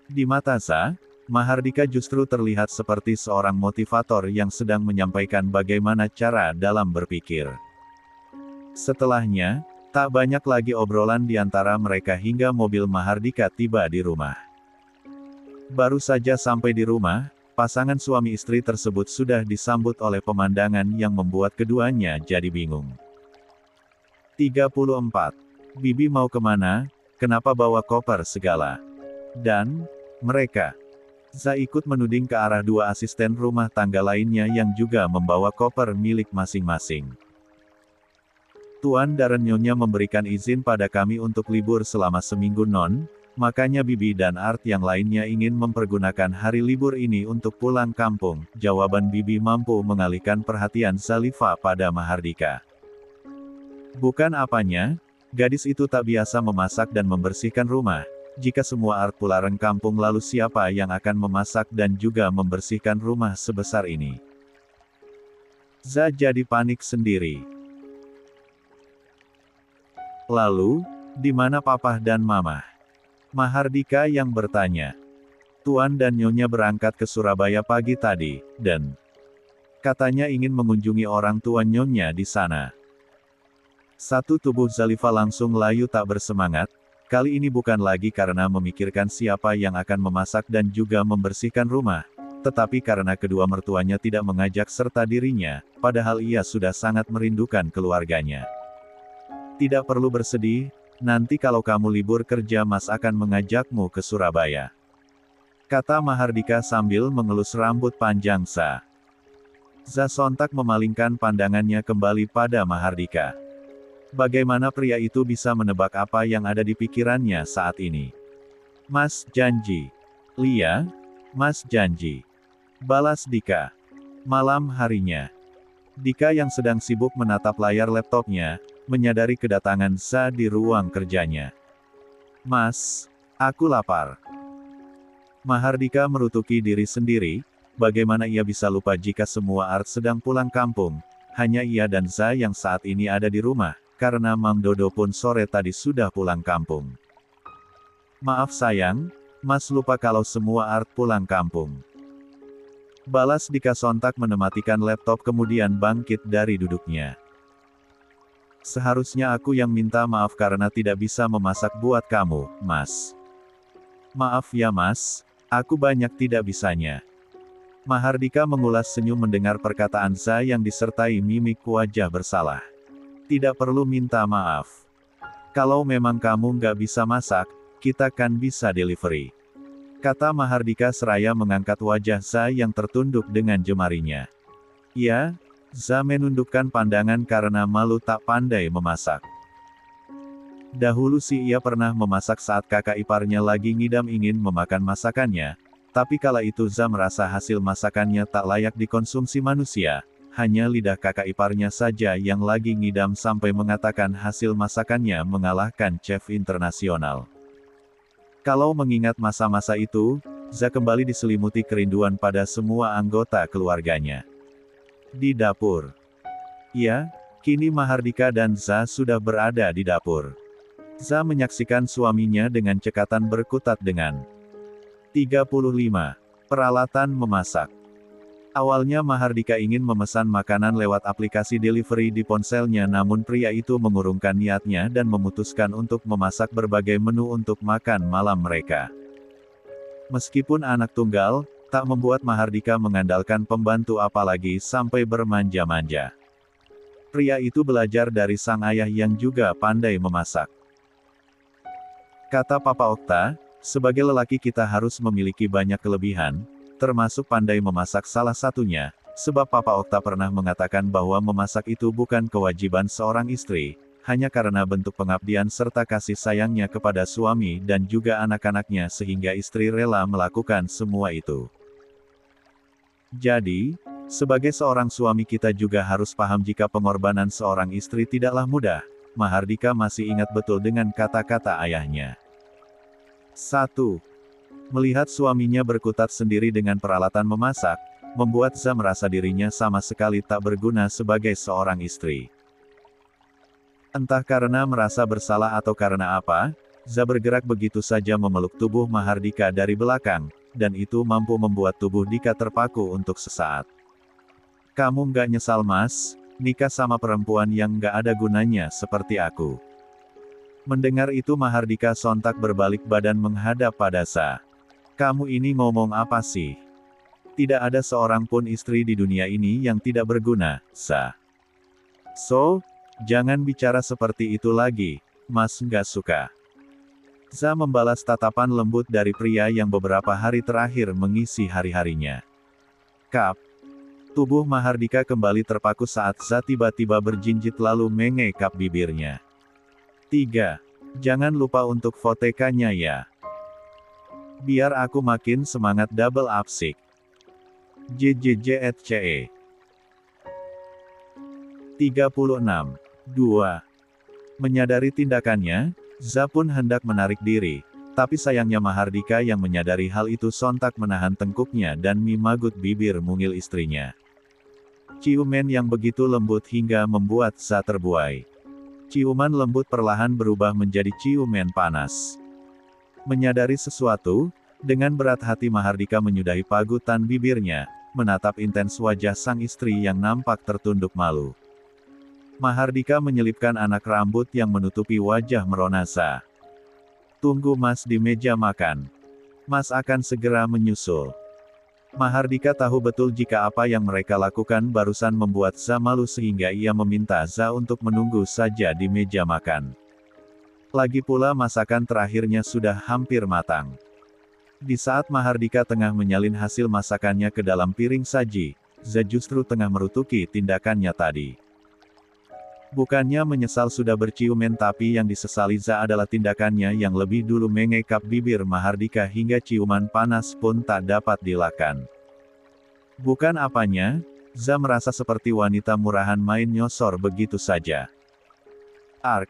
Di mata Za, Mahardika justru terlihat seperti seorang motivator yang sedang menyampaikan bagaimana cara dalam berpikir. Setelahnya, tak banyak lagi obrolan di antara mereka hingga mobil Mahardika tiba di rumah. Baru saja sampai di rumah, pasangan suami istri tersebut sudah disambut oleh pemandangan yang membuat keduanya jadi bingung. 34. Bibi mau kemana? Kenapa bawa koper segala? Dan, mereka. Za ikut menuding ke arah dua asisten rumah tangga lainnya yang juga membawa koper milik masing-masing. Tuan dan Nyonya memberikan izin pada kami untuk libur selama seminggu non, makanya Bibi dan Art yang lainnya ingin mempergunakan hari libur ini untuk pulang kampung. Jawaban Bibi mampu mengalihkan perhatian Zalifa pada Mahardika. Bukan apanya, gadis itu tak biasa memasak dan membersihkan rumah. Jika semua Art pulang kampung lalu siapa yang akan memasak dan juga membersihkan rumah sebesar ini? Za jadi panik sendiri. Lalu, di mana Papa dan Mama? Mahardika yang bertanya. Tuan dan Nyonya berangkat ke Surabaya pagi tadi, dan katanya ingin mengunjungi orang tua Nyonya di sana. Satu tubuh Zalifa langsung layu tak bersemangat. Kali ini bukan lagi karena memikirkan siapa yang akan memasak dan juga membersihkan rumah, tetapi karena kedua mertuanya tidak mengajak serta dirinya, padahal ia sudah sangat merindukan keluarganya. Tidak perlu bersedih, nanti kalau kamu libur kerja Mas akan mengajakmu ke Surabaya. Kata Mahardika sambil mengelus rambut panjang Za. Za sontak memalingkan pandangannya kembali pada Mahardika. Bagaimana pria itu bisa menebak apa yang ada di pikirannya saat ini? Mas janji. Lia, Mas janji. Balas Dika. Malam harinya. Dika yang sedang sibuk menatap layar laptopnya, menyadari kedatangan Za di ruang kerjanya. Mas, aku lapar. Mahardika merutuki diri sendiri, bagaimana ia bisa lupa jika semua Art sedang pulang kampung, hanya ia dan Za yang saat ini ada di rumah. Karena Mang Dodo pun sore tadi sudah pulang kampung. Maaf sayang, Mas lupa kalau semua Art pulang kampung. Balas Dika sontak menematikan laptop kemudian bangkit dari duduknya. Seharusnya aku yang minta maaf karena tidak bisa memasak buat kamu, Mas. Maaf ya Mas, aku banyak tidak bisanya. Mahardika mengulas senyum mendengar perkataan Za yang disertai mimik wajah bersalah. Tidak perlu minta maaf. Kalau memang kamu nggak bisa masak, kita kan bisa delivery. Kata Mahardika seraya mengangkat wajah Za yang tertunduk dengan jemarinya. Ya, Za menundukkan pandangan karena malu tak pandai memasak. Dahulu sih ia pernah memasak saat kakak iparnya lagi ngidam ingin memakan masakannya, tapi kala itu Za merasa hasil masakannya tak layak dikonsumsi manusia. Hanya lidah kakak iparnya saja yang lagi ngidam sampai mengatakan hasil masakannya mengalahkan chef internasional. Kalau mengingat masa-masa itu, Za kembali diselimuti kerinduan pada semua anggota keluarganya. Di dapur. Ya, kini Mahardika dan Za sudah berada di dapur. Za menyaksikan suaminya dengan cekatan berkutat dengan 35. Peralatan memasak. Awalnya Mahardika ingin memesan makanan lewat aplikasi delivery di ponselnya namun pria itu mengurungkan niatnya dan memutuskan untuk memasak berbagai menu untuk makan malam mereka. Meskipun anak tunggal, tak membuat Mahardika mengandalkan pembantu apalagi sampai bermanja-manja. Pria itu belajar dari sang ayah yang juga pandai memasak. Kata Papa Okta, sebagai lelaki kita harus memiliki banyak kelebihan, termasuk pandai memasak salah satunya, sebab Papa Okta pernah mengatakan bahwa memasak itu bukan kewajiban seorang istri, hanya karena bentuk pengabdian serta kasih sayangnya kepada suami dan juga anak-anaknya sehingga istri rela melakukan semua itu. Jadi, sebagai seorang suami kita juga harus paham jika pengorbanan seorang istri tidaklah mudah. Mahardika masih ingat betul dengan kata-kata ayahnya. 1. Melihat suaminya berkutat sendiri dengan peralatan memasak, membuat Za merasa dirinya sama sekali tak berguna sebagai seorang istri. Entah karena merasa bersalah atau karena apa, Za bergerak begitu saja memeluk tubuh Mahardika dari belakang, dan itu mampu membuat tubuh Dika terpaku untuk sesaat. Kamu nggak nyesal Mas, nikah sama perempuan yang nggak ada gunanya seperti aku? Mendengar itu Mahardika sontak berbalik badan menghadap pada Za. Kamu ini ngomong apa sih? Tidak ada seorang pun istri di dunia ini yang tidak berguna, Za. So, Jangan bicara seperti itu lagi, Mas nggak suka. Za membalas tatapan lembut dari pria yang beberapa hari terakhir mengisi hari-harinya. Kap. Tubuh Mahardika kembali terpaku saat Za tiba-tiba berjinjit lalu mengekap bibirnya. 3. Jangan lupa untuk votekannya ya. Biar aku makin semangat double upsik. JJJETCE 36. 2. Menyadari tindakannya, Za pun hendak menarik diri, tapi sayangnya Mahardika yang menyadari hal itu sontak menahan tengkuknya dan memagut bibir mungil istrinya. Ciuman yang begitu lembut hingga membuat Za terbuai. Ciuman lembut perlahan berubah menjadi ciuman panas. Menyadari sesuatu, dengan berat hati Mahardika menyudahi pagutan bibirnya, menatap intens wajah sang istri yang nampak tertunduk malu. Mahardika menyelipkan anak rambut yang menutupi wajah merona Za. Tunggu Mas di meja makan. Mas akan segera menyusul. Mahardika tahu betul jika apa yang mereka lakukan barusan membuat Za malu sehingga ia meminta Za untuk menunggu saja di meja makan. Lagi pula masakan terakhirnya sudah hampir matang. Di saat Mahardika tengah menyalin hasil masakannya ke dalam piring saji, Za justru tengah merutuki tindakannya tadi. Bukannya menyesal sudah berciuman tapi yang disesali Za adalah tindakannya yang lebih dulu mengekap bibir Mahardika hingga ciuman panas pun tak dapat dilakan. Bukan apanya, Za merasa seperti wanita murahan main nyosor begitu saja. Ark.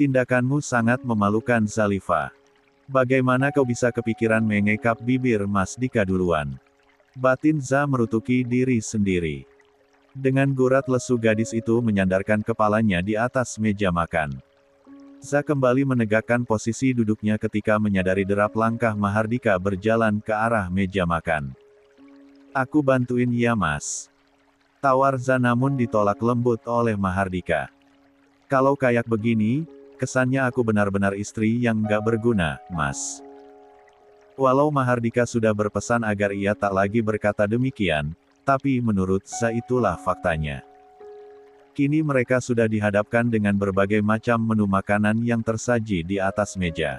Tindakanmu sangat memalukan Zalifa. Bagaimana kau bisa kepikiran mengekap bibir Mas Dika duluan? Batin Za merutuki diri sendiri. Dengan gurat lesu gadis itu menyandarkan kepalanya di atas meja makan. Za kembali menegakkan posisi duduknya ketika menyadari derap langkah Mahardika berjalan ke arah meja makan. Aku bantuin ya Mas. Tawar Za namun ditolak lembut oleh Mahardika. Kalau kayak begini, kesannya aku benar-benar istri yang gak berguna, Mas. Walau Mahardika sudah berpesan agar ia tak lagi berkata demikian, tapi menurut Za itulah faktanya. Kini mereka sudah dihadapkan dengan berbagai macam menu makanan yang tersaji di atas meja.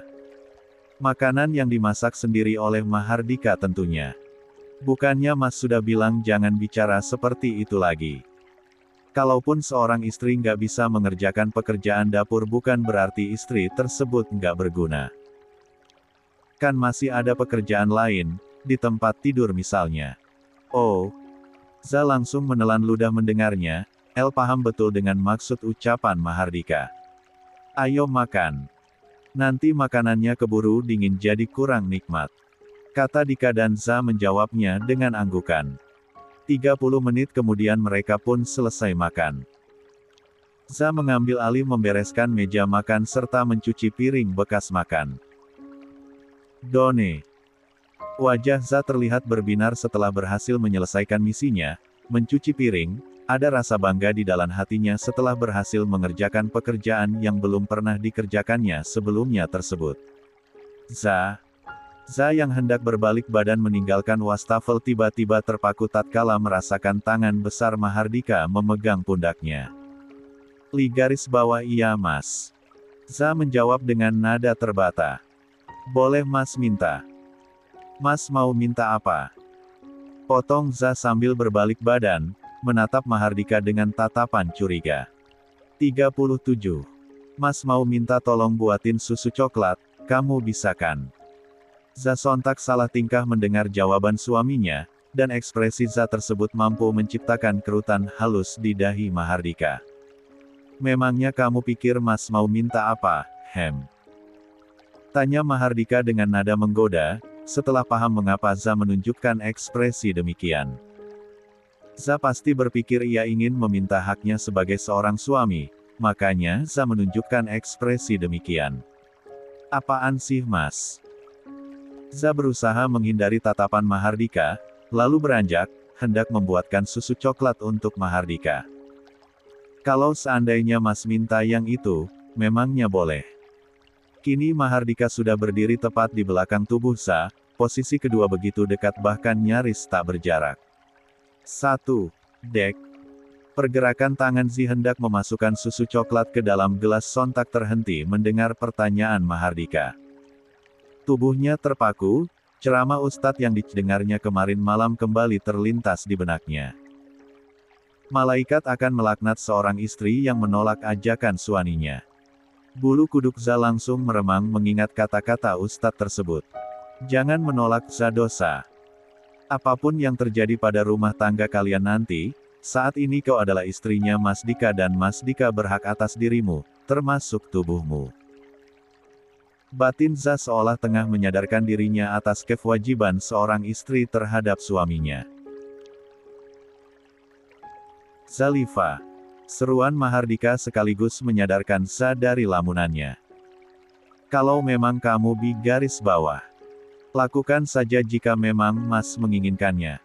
Makanan yang dimasak sendiri oleh Mahardika tentunya. Bukannya Mas sudah bilang jangan bicara seperti itu lagi. Kalaupun seorang istri nggak bisa mengerjakan pekerjaan dapur bukan berarti istri tersebut nggak berguna. Kan masih ada pekerjaan lain, di tempat tidur misalnya. Oh. Za langsung menelan ludah mendengarnya, El paham betul dengan maksud ucapan Mahardika. Ayo makan. Nanti makanannya keburu dingin jadi kurang nikmat. Kata Dika dan Za menjawabnya dengan anggukan. 30 menit kemudian mereka pun selesai makan. Za mengambil alih membereskan meja makan serta mencuci piring bekas makan. Done. Wajah Za terlihat berbinar setelah berhasil menyelesaikan misinya, mencuci piring, ada rasa bangga di dalam hatinya setelah berhasil mengerjakan pekerjaan yang belum pernah dikerjakannya sebelumnya tersebut. Za yang hendak berbalik badan meninggalkan wastafel tiba-tiba terpaku tatkala merasakan tangan besar Mahardika memegang pundaknya. Li garis bawah iya Mas. Za menjawab dengan nada terbata. Boleh Mas minta. Mas mau minta apa? Potong Za sambil berbalik badan, menatap Mahardika dengan tatapan curiga. 37. Mas mau minta tolong buatin susu coklat, kamu bisa kan? Za sontak salah tingkah mendengar jawaban suaminya, dan ekspresi Za tersebut mampu menciptakan kerutan halus di dahi Mahardika. Memangnya kamu pikir Mas mau minta apa, Hem? Tanya Mahardika dengan nada menggoda, setelah paham mengapa Za menunjukkan ekspresi demikian. Za pasti berpikir ia ingin meminta haknya sebagai seorang suami, makanya Za menunjukkan ekspresi demikian. Apaan sih Mas? Za berusaha menghindari tatapan Mahardika, lalu beranjak, hendak membuatkan susu coklat untuk Mahardika. Kalau seandainya Mas minta yang itu, memangnya boleh. Kini Mahardika sudah berdiri tepat di belakang tubuh Za, posisi kedua begitu dekat bahkan nyaris tak berjarak. 1. Dek. Pergerakan tangan Zi hendak memasukkan susu coklat ke dalam gelas sontak terhenti mendengar pertanyaan Mahardika. Tubuhnya terpaku, ceramah Ustadz yang didengarnya kemarin malam kembali terlintas di benaknya. Malaikat akan melaknat seorang istri yang menolak ajakan suaminya. Bulu kuduk Za langsung meremang mengingat kata-kata Ustadz tersebut. Jangan menolak Za dosa. Apapun yang terjadi pada rumah tangga kalian nanti, saat ini kau adalah istrinya Mas Dika dan Mas Dika berhak atas dirimu, termasuk tubuhmu. Batin Za seolah tengah menyadarkan dirinya atas kewajiban seorang istri terhadap suaminya. Zalifa. Seruan Mahardika sekaligus menyadarkan Za dari lamunannya. Kalau memang kamu di garis bawah, lakukan saja jika memang Mas menginginkannya.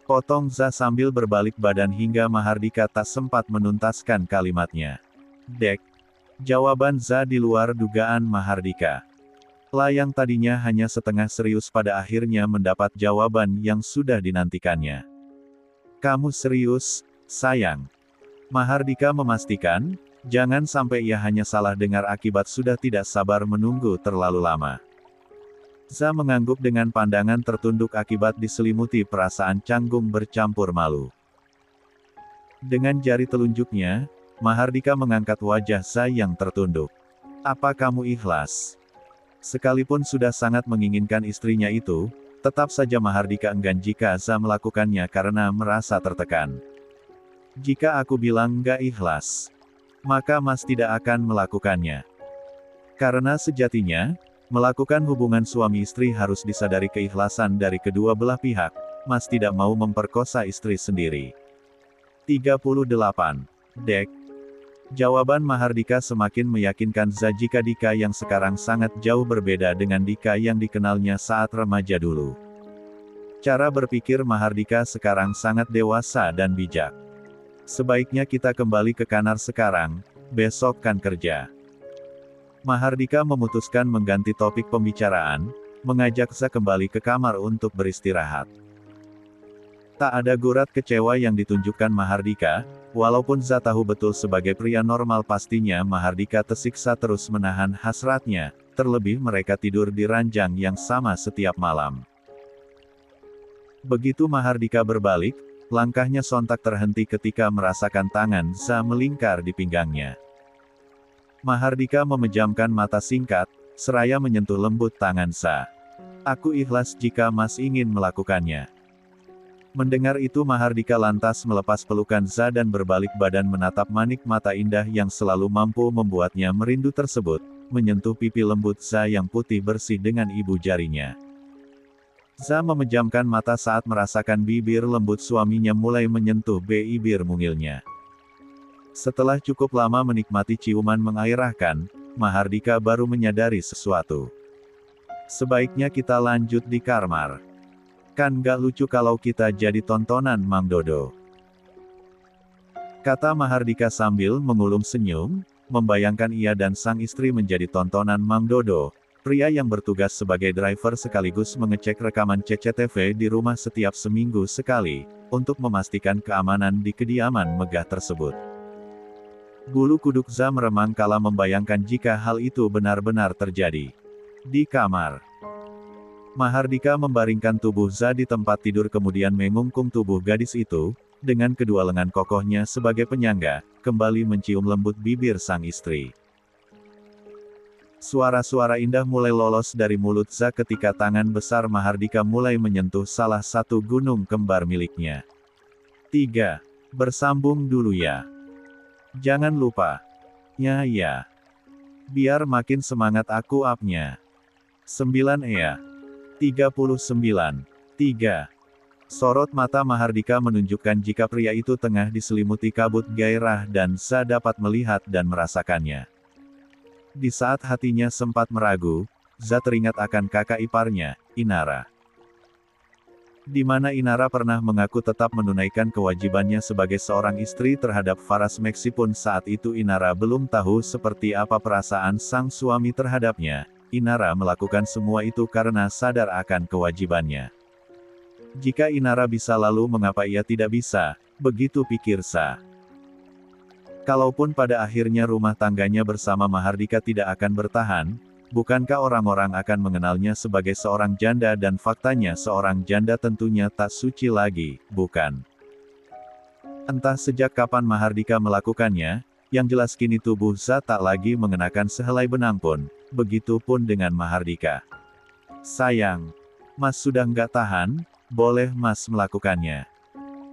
Potong Za sambil berbalik badan hingga Mahardika tak sempat menuntaskan kalimatnya. Dek. Jawaban Za di luar dugaan Mahardika. La yang tadinya hanya setengah serius pada akhirnya mendapat jawaban yang sudah dinantikannya. Kamu serius, sayang? Mahardika memastikan, jangan sampai ia hanya salah dengar akibat sudah tidak sabar menunggu terlalu lama. Za mengangguk dengan pandangan tertunduk akibat diselimuti perasaan canggung bercampur malu. Dengan jari telunjuknya, Mahardika mengangkat wajah Za yang tertunduk. Apa kamu ikhlas? Sekalipun sudah sangat menginginkan istrinya itu, tetap saja Mahardika enggan jika Za melakukannya karena merasa tertekan. Jika aku bilang nggak ikhlas, maka Mas tidak akan melakukannya. Karena sejatinya, melakukan hubungan suami istri harus disadari keikhlasan dari kedua belah pihak. Mas tidak mau memperkosa istri sendiri. 38. Dek. Jawaban Mahardika semakin meyakinkan Za jika Dika yang sekarang sangat jauh berbeda dengan Dika yang dikenalnya saat remaja dulu. Cara berpikir Mahardika sekarang sangat dewasa dan bijak. Sebaiknya kita kembali ke kamar sekarang, besok kan kerja. Mahardika memutuskan mengganti topik pembicaraan, mengajak Za kembali ke kamar untuk beristirahat. Tak ada gurat kecewa yang ditunjukkan Mahardika, walaupun Za tahu betul sebagai pria normal pastinya Mahardika tersiksa terus menahan hasratnya, terlebih mereka tidur di ranjang yang sama setiap malam. Begitu Mahardika berbalik, langkahnya sontak terhenti ketika merasakan tangan Za melingkar di pinggangnya. Mahardika memejamkan mata singkat, seraya menyentuh lembut tangan Za. Aku ikhlas jika Mas ingin melakukannya. Mendengar itu Mahardika lantas melepas pelukan Za dan berbalik badan menatap manik mata indah yang selalu mampu membuatnya merindu tersebut, menyentuh pipi lembut Za yang putih bersih dengan ibu jarinya. Za memejamkan mata saat merasakan bibir lembut suaminya mulai menyentuh bibir mungilnya. Setelah cukup lama menikmati ciuman mengairahkan, Mahardika baru menyadari sesuatu. Sebaiknya kita lanjut di kamar. Kan gak lucu kalau kita jadi tontonan Mang Dodo. Kata Mahardika sambil mengulum senyum, membayangkan ia dan sang istri menjadi tontonan Mang Dodo, pria yang bertugas sebagai driver sekaligus mengecek rekaman CCTV di rumah setiap seminggu sekali, untuk memastikan keamanan di kediaman megah tersebut. Bulu kuduk Za meremang kala membayangkan jika hal itu benar-benar terjadi. Di kamar, Mahardika membaringkan tubuh Za di tempat tidur kemudian mengungkung tubuh gadis itu, dengan kedua lengan kokohnya sebagai penyangga, kembali mencium lembut bibir sang istri. Suara-suara indah mulai lolos dari mulut Za ketika tangan besar Mahardika mulai menyentuh salah satu gunung kembar miliknya. 3. Bersambung dulu ya. Jangan lupa. Ya. Biar makin semangat aku up-nya. 9 ya. 39. 3. Sorot mata Mahardika menunjukkan jika pria itu tengah diselimuti kabut gairah dan Za dapat melihat dan merasakannya. Di saat hatinya sempat meragu, Za teringat akan kakak iparnya, Inara. Di mana Inara pernah mengaku tetap menunaikan kewajibannya sebagai seorang istri terhadap Faras meskipun saat itu Inara belum tahu seperti apa perasaan sang suami terhadapnya. Inara melakukan semua itu karena sadar akan kewajibannya. Jika Inara bisa lalu mengapa ia tidak bisa, begitu pikir Za. Kalaupun pada akhirnya rumah tangganya bersama Mahardika tidak akan bertahan, bukankah orang-orang akan mengenalnya sebagai seorang janda dan faktanya seorang janda tentunya tak suci lagi, bukan? Entah sejak kapan Mahardika melakukannya, yang jelas kini tubuh Za tak lagi mengenakan sehelai benang pun, begitu pun dengan Mahardika. Sayang, Mas sudah nggak tahan, boleh Mas melakukannya.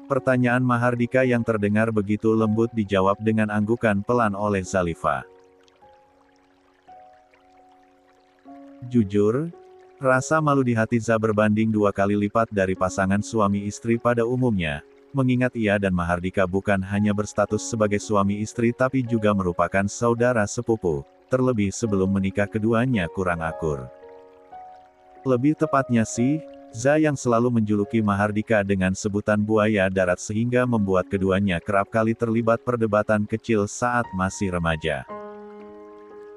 Pertanyaan Mahardika yang terdengar begitu lembut dijawab dengan anggukan pelan oleh Zalifa. Jujur, rasa malu di hati Za berbanding 2 kali lipat dari pasangan suami istri pada umumnya, mengingat ia dan Mahardika bukan hanya berstatus sebagai suami istri tapi juga merupakan saudara sepupu, terlebih sebelum menikah keduanya kurang akur. Lebih tepatnya sih, Za yang selalu menjuluki Mahardika dengan sebutan buaya darat sehingga membuat keduanya kerap kali terlibat perdebatan kecil saat masih remaja.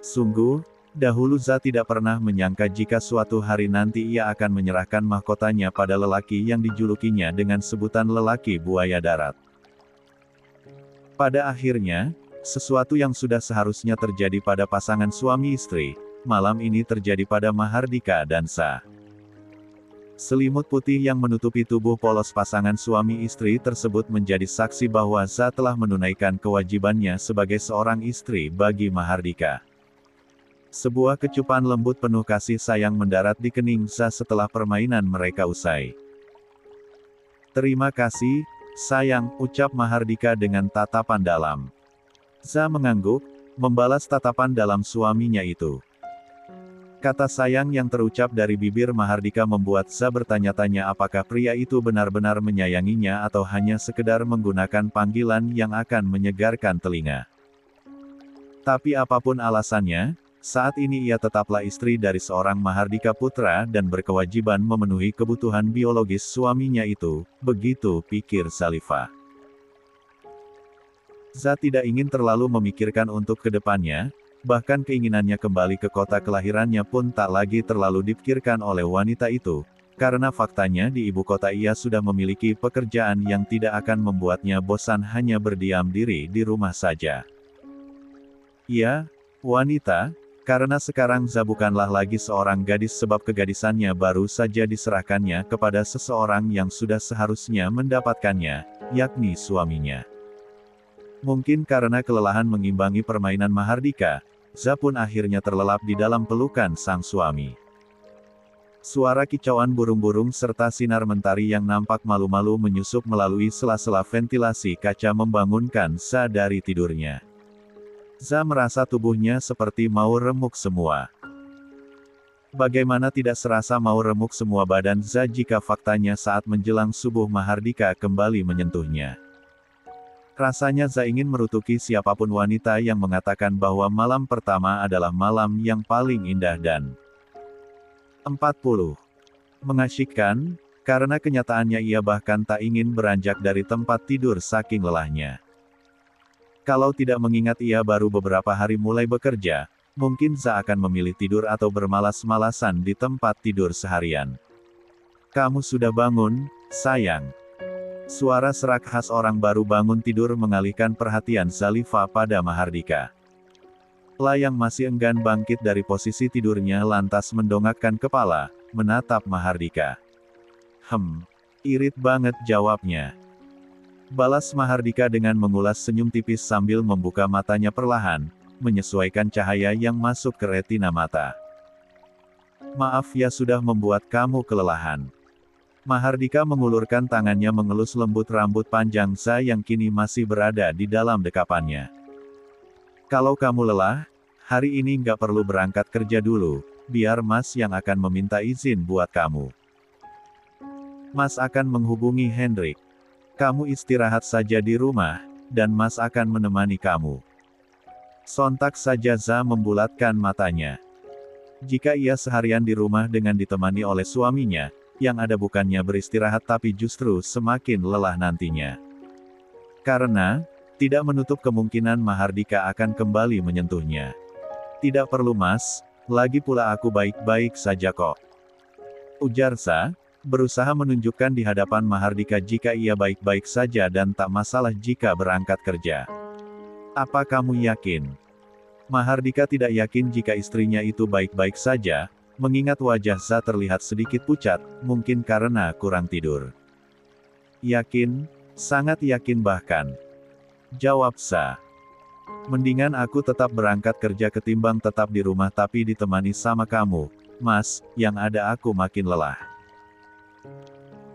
Sungguh, dahulu Za tidak pernah menyangka jika suatu hari nanti ia akan menyerahkan mahkotanya pada lelaki yang dijulukinya dengan sebutan lelaki buaya darat. Pada akhirnya, sesuatu yang sudah seharusnya terjadi pada pasangan suami istri, malam ini terjadi pada Mahardika dan Za. Selimut putih yang menutupi tubuh polos pasangan suami istri tersebut menjadi saksi bahwa Za telah menunaikan kewajibannya sebagai seorang istri bagi Mahardika. Sebuah kecupan lembut penuh kasih sayang mendarat di kening Za setelah permainan mereka usai. "Terima kasih, sayang," ucap Mahardika dengan tatapan dalam. Za mengangguk, membalas tatapan dalam suaminya itu. Kata sayang yang terucap dari bibir Mahardika membuat Za bertanya-tanya apakah pria itu benar-benar menyayanginya atau hanya sekedar menggunakan panggilan yang akan menyegarkan telinga. Tapi apapun alasannya, saat ini ia tetaplah istri dari seorang Mahardika putra dan berkewajiban memenuhi kebutuhan biologis suaminya itu, begitu pikir Zalifa. Za tidak ingin terlalu memikirkan untuk kedepannya. Bahkan keinginannya kembali ke kota kelahirannya pun tak lagi terlalu dipikirkan oleh wanita itu, karena faktanya di ibu kota ia sudah memiliki pekerjaan yang tidak akan membuatnya bosan hanya berdiam diri di rumah saja. Iya, wanita, karena sekarang Za bukanlah lagi seorang gadis sebab kegadisannya baru saja diserahkannya kepada seseorang yang sudah seharusnya mendapatkannya, yakni suaminya. Mungkin karena kelelahan mengimbangi permainan Mahardika, Za pun akhirnya terlelap di dalam pelukan sang suami. Suara kicauan burung-burung serta sinar mentari yang nampak malu-malu menyusup melalui sela-sela ventilasi kaca membangunkan Za dari tidurnya. Za merasa tubuhnya seperti mau remuk semua. Bagaimana tidak serasa mau remuk semua badan Za jika faktanya saat menjelang subuh Mahardika kembali menyentuhnya. Rasanya Za ingin merutuki siapapun wanita yang mengatakan bahwa malam pertama adalah malam yang paling indah dan 40. Mengasyikkan, karena kenyataannya ia bahkan tak ingin beranjak dari tempat tidur saking lelahnya. Kalau tidak mengingat ia baru beberapa hari mulai bekerja, mungkin Za akan memilih tidur atau bermalas-malasan di tempat tidur seharian. "Kamu sudah bangun, sayang?" Suara serak khas orang baru bangun tidur mengalihkan perhatian Zalifa pada Mahardika. Yang masih enggan bangkit dari posisi tidurnya lantas mendongakkan kepala, menatap Mahardika. Irit banget jawabnya. Balas Mahardika dengan mengulas senyum tipis sambil membuka matanya perlahan, menyesuaikan cahaya yang masuk ke retina mata. "Maaf ya sudah membuat kamu kelelahan." Mahardika mengulurkan tangannya mengelus lembut rambut panjang Za yang kini masih berada di dalam dekapannya. "Kalau kamu lelah, hari ini nggak perlu berangkat kerja dulu, biar Mas yang akan meminta izin buat kamu. Mas akan menghubungi Hendrik. Kamu istirahat saja di rumah, dan Mas akan menemani kamu." Sontak saja Za membulatkan matanya. Jika ia seharian di rumah dengan ditemani oleh suaminya, yang ada bukannya beristirahat tapi justru semakin lelah nantinya. Karena, tidak menutup kemungkinan Mahardika akan kembali menyentuhnya. "Tidak perlu Mas, lagi pula aku baik-baik saja kok," ujar Za, berusaha menunjukkan di hadapan Mahardika jika ia baik-baik saja dan tak masalah jika berangkat kerja. Apa kamu yakin? Mahardika tidak yakin jika istrinya itu baik-baik saja, mengingat wajah Za terlihat sedikit pucat, mungkin karena kurang tidur. Yakin, sangat yakin bahkan. Jawab Za. Mendingan aku tetap berangkat kerja ketimbang tetap di rumah tapi ditemani sama kamu, Mas, yang ada aku makin lelah.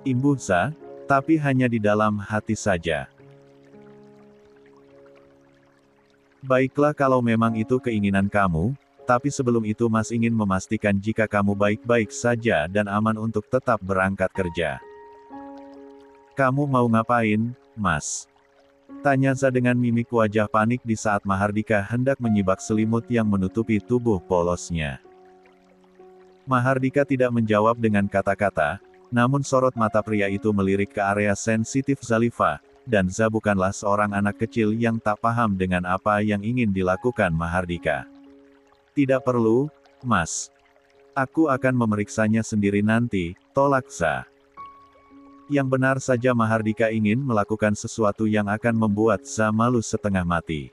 Imbuh Za, tapi hanya di dalam hati saja. Baiklah kalau memang itu keinginan kamu, tapi sebelum itu Mas ingin memastikan jika kamu baik-baik saja dan aman untuk tetap berangkat kerja. Kamu mau ngapain, Mas? Tanya Za dengan mimik wajah panik di saat Mahardika hendak menyibak selimut yang menutupi tubuh polosnya. Mahardika tidak menjawab dengan kata-kata, namun sorot mata pria itu melirik ke area sensitif Zalifa, dan Za bukanlah seorang anak kecil yang tak paham dengan apa yang ingin dilakukan Mahardika. Tidak perlu, Mas. Aku akan memeriksanya sendiri nanti, tolak Za. Yang benar saja Mahardika ingin melakukan sesuatu yang akan membuat Za malu setengah mati.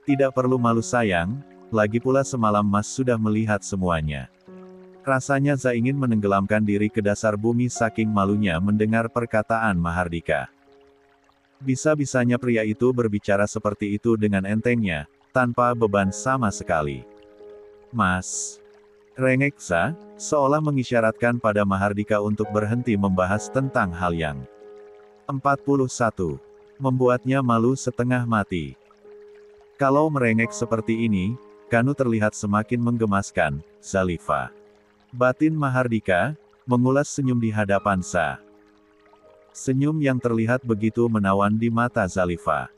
Tidak perlu malu sayang, lagi pula semalam Mas sudah melihat semuanya. Rasanya Za ingin menenggelamkan diri ke dasar bumi saking malunya mendengar perkataan Mahardika. Bisa-bisanya pria itu berbicara seperti itu dengan entengnya, tanpa beban sama sekali. Mas. Rengek Za, seolah mengisyaratkan pada Mahardika untuk berhenti membahas tentang hal yang 41. Membuatnya malu setengah mati. Kalau merengek seperti ini, Kanu terlihat semakin menggemaskan, Zalifa. Batin Mahardika mengulas senyum di hadapan Za. Senyum yang terlihat begitu menawan di mata Zalifa.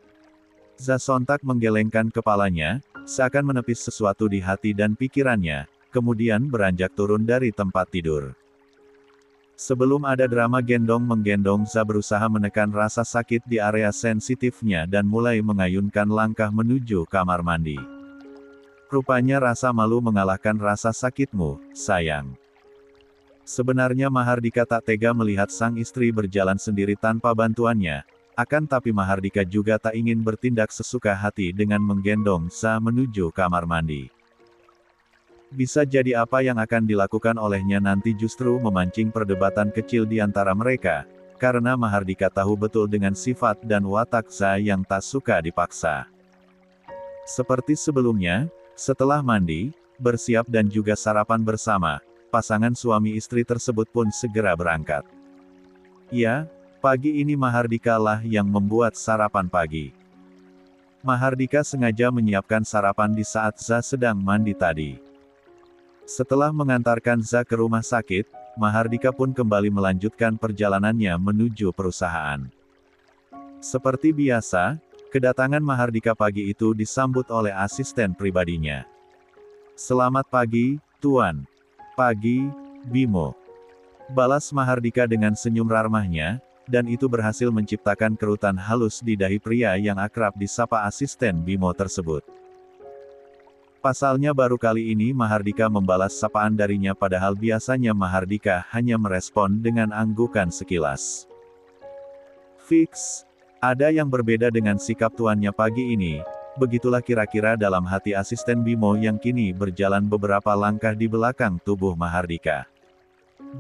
Za sontak menggelengkan kepalanya, seakan menepis sesuatu di hati dan pikirannya, kemudian beranjak turun dari tempat tidur. Sebelum ada drama gendong-menggendong, Za berusaha menekan rasa sakit di area sensitifnya dan mulai mengayunkan langkah menuju kamar mandi. Rupanya rasa malu mengalahkan rasa sakitmu, sayang. Sebenarnya Mahardika tak tega melihat sang istri berjalan sendiri tanpa bantuannya, akan tapi Mahardika juga tak ingin bertindak sesuka hati dengan menggendong Za menuju kamar mandi. Bisa jadi apa yang akan dilakukan olehnya nanti justru memancing perdebatan kecil di antara mereka, karena Mahardika tahu betul dengan sifat dan watak Za yang tak suka dipaksa. Seperti sebelumnya, setelah mandi, bersiap dan juga sarapan bersama, pasangan suami istri tersebut pun segera berangkat. Ya, pagi ini Mahardika lah yang membuat sarapan pagi. Mahardika sengaja menyiapkan sarapan di saat Za sedang mandi tadi. Setelah mengantarkan Za ke rumah sakit, Mahardika pun kembali melanjutkan perjalanannya menuju perusahaan. Seperti biasa, kedatangan Mahardika pagi itu disambut oleh asisten pribadinya. Selamat pagi, Tuan. Pagi, Bimo. Balas Mahardika dengan senyum ramahnya, dan itu berhasil menciptakan kerutan halus di dahi pria yang akrab disapa asisten Bimo tersebut. Pasalnya baru kali ini Mahardika membalas sapaan darinya padahal biasanya Mahardika hanya merespon dengan anggukan sekilas. Fix. Ada yang berbeda dengan sikap tuannya pagi ini, begitulah kira-kira dalam hati asisten Bimo yang kini berjalan beberapa langkah di belakang tubuh Mahardika.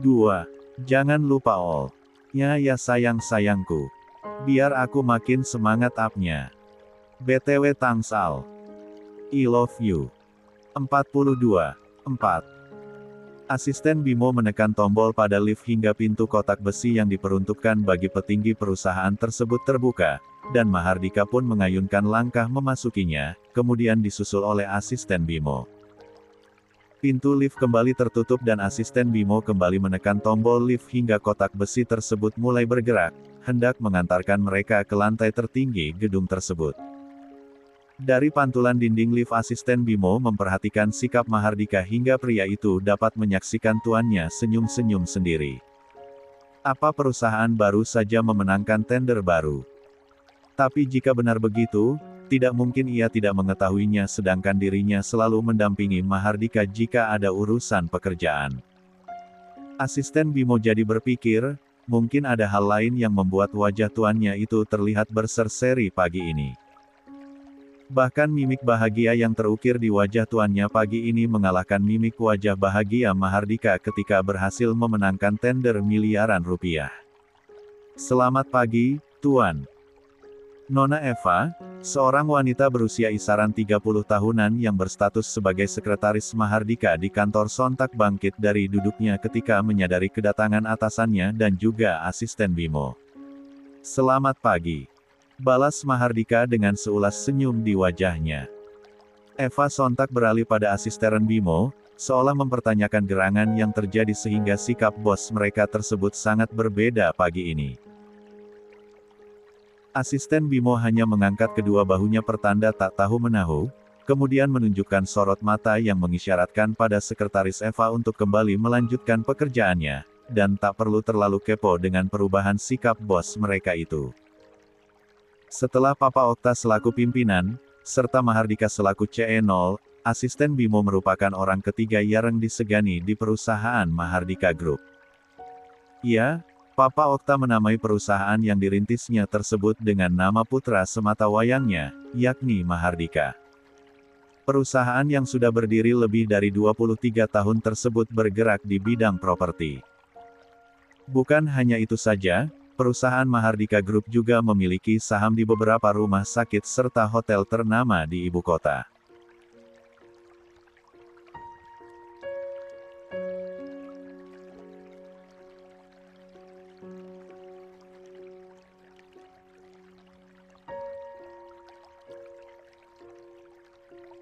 2. Jangan lupa all-nya ya sayang-sayangku. Biar aku makin semangat up-nya. BTW Tangsal. I love you. 42. 4. Asisten Bimo menekan tombol pada lift hingga pintu kotak besi yang diperuntukkan bagi petinggi perusahaan tersebut terbuka, dan Mahardika pun mengayunkan langkah memasukinya, kemudian disusul oleh asisten Bimo. Pintu lift kembali tertutup dan asisten Bimo kembali menekan tombol lift hingga kotak besi tersebut mulai bergerak, hendak mengantarkan mereka ke lantai tertinggi gedung tersebut. Dari pantulan dinding lift asisten Bimo memperhatikan sikap Mahardika hingga pria itu dapat menyaksikan tuannya senyum-senyum sendiri. Apa perusahaan baru saja memenangkan tender baru? Tapi jika benar begitu, tidak mungkin ia tidak mengetahuinya sedangkan dirinya selalu mendampingi Mahardika jika ada urusan pekerjaan. Asisten Bimo jadi berpikir, mungkin ada hal lain yang membuat wajah tuannya itu terlihat berseri-seri pagi ini. Bahkan mimik bahagia yang terukir di wajah tuannya pagi ini mengalahkan mimik wajah bahagia Mahardika ketika berhasil memenangkan tender miliaran rupiah. Selamat pagi, Tuan. Nona Eva, seorang wanita berusia kisaran 30 tahunan yang berstatus sebagai sekretaris Mahardika di kantor sontak bangkit dari duduknya ketika menyadari kedatangan atasannya dan juga asisten Bimo. Selamat pagi. Balas Mahardika dengan seulas senyum di wajahnya. Eva sontak beralih pada asisten Bimo, seolah mempertanyakan gerangan yang terjadi sehingga sikap bos mereka tersebut sangat berbeda pagi ini. Asisten Bimo hanya mengangkat kedua bahunya pertanda tak tahu menahu, kemudian menunjukkan sorot mata yang mengisyaratkan pada sekretaris Eva untuk kembali melanjutkan pekerjaannya, dan tak perlu terlalu kepo dengan perubahan sikap bos mereka itu. Setelah Papa Okta selaku pimpinan, serta Mahardika selaku CE0, asisten Bimo merupakan orang ketiga yang disegani di perusahaan Mahardika Group. Ya, Papa Okta menamai perusahaan yang dirintisnya tersebut dengan nama putra sematawayangnya, yakni Mahardika. Perusahaan yang sudah berdiri lebih dari 23 tahun tersebut bergerak di bidang properti. Bukan hanya itu saja, perusahaan Mahardika Group juga memiliki saham di beberapa rumah sakit serta hotel ternama di ibu kota.